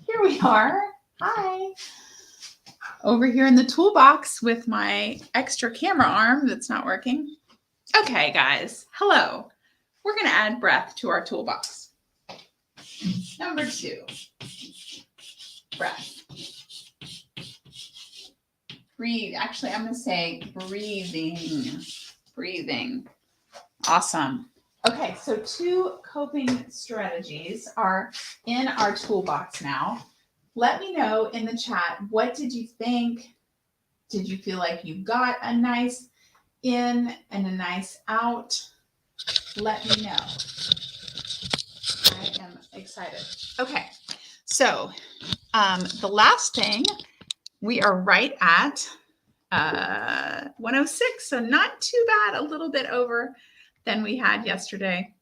here we are. Hi. Over here in the toolbox with my extra camera arm that's not working. Okay, guys. Hello. We're going to add breath to our toolbox. Number 2, breath. Breathe. Actually, I'm going to say breathing. Breathing. Awesome. Okay, so 2 coping strategies are in our toolbox now. Let me know in the chat, what did you think? Did you feel like you got a nice in and a nice out? Let me know. I am excited. Okay, so the last thing, we are right at 106, so not too bad, a little bit over than we had yesterday.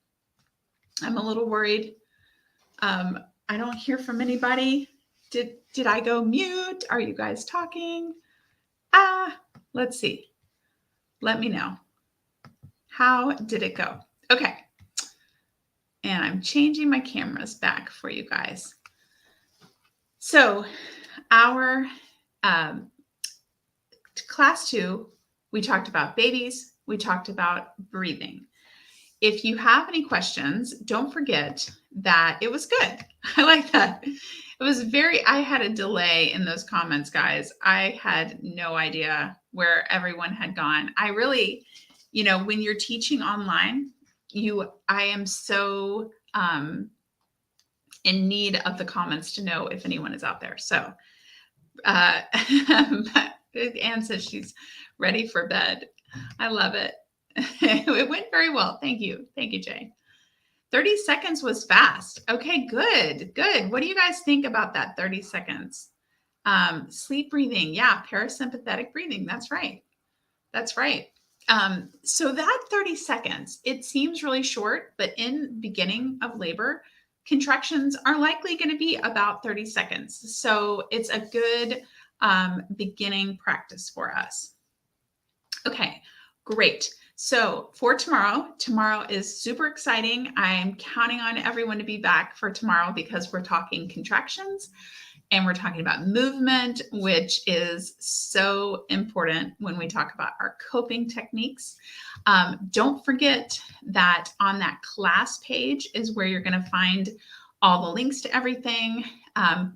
I'm a little worried. I don't hear from anybody. Did I go mute? Are you guys talking? Let's see. Let me know. How did it go? Okay. And I'm changing my cameras back for you guys. So our class 2, we talked about babies. We talked about breathing. If you have any questions, don't forget that it was good. I like that. It was I had a delay in those comments, guys. I had no idea where everyone had gone. I really, when you're teaching online, I am so in need of the comments to know if anyone is out there. So, but Anne says she's ready for bed. I love it. It went very well. Thank you. Thank you, Jay. 30 seconds was fast. Okay, good. Good. What do you guys think about that 30 seconds? Sleep breathing. Yeah, parasympathetic breathing. That's right. That's right. So that 30 seconds, it seems really short, but in beginning of labor, contractions are likely going to be about 30 seconds. So it's a good beginning practice for us. Okay, great. So for tomorrow is super exciting. I'm counting on everyone to be back for tomorrow because we're talking contractions and we're talking about movement, which is so important when we talk about our coping techniques. Don't forget that on that class page is where you're going to find all the links to everything. I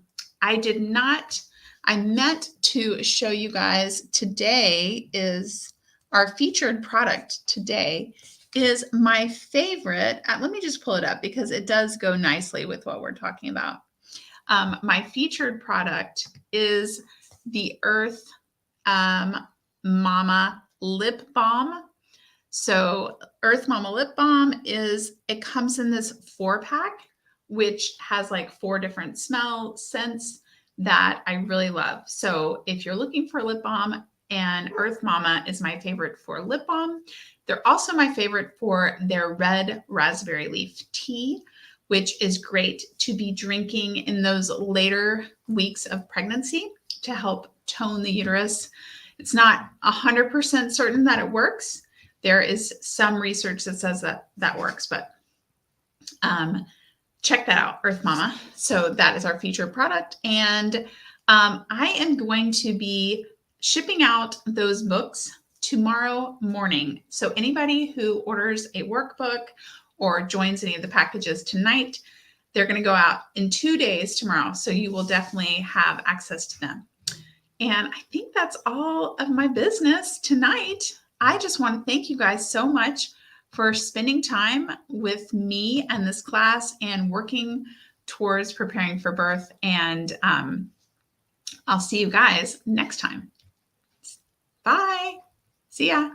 meant to show you guys today is our featured product today is my favorite. Let me just pull it up because it does go nicely with what we're talking about. My featured product is the Earth Mama Lip Balm. So Earth Mama Lip Balm it comes in this 4-pack, which has like 4 different scents that I really love. So if you're looking for lip balm, and Earth Mama is my favorite for lip balm. They're also my favorite for their red raspberry leaf tea, which is great to be drinking in those later weeks of pregnancy to help tone the uterus. It's not 100% certain that it works, There is some research that says that that works, but check that out, Earth Mama. So that is our featured product. And I am going to be shipping out those books tomorrow morning. So anybody who orders a workbook or joins any of the packages tonight, they're going to go out in 2 days tomorrow. So you will definitely have access to them. And I think that's all of my business tonight. I just want to thank you guys so much for spending time with me and this class and working towards preparing for birth. And I'll see you guys next time. Bye. See ya.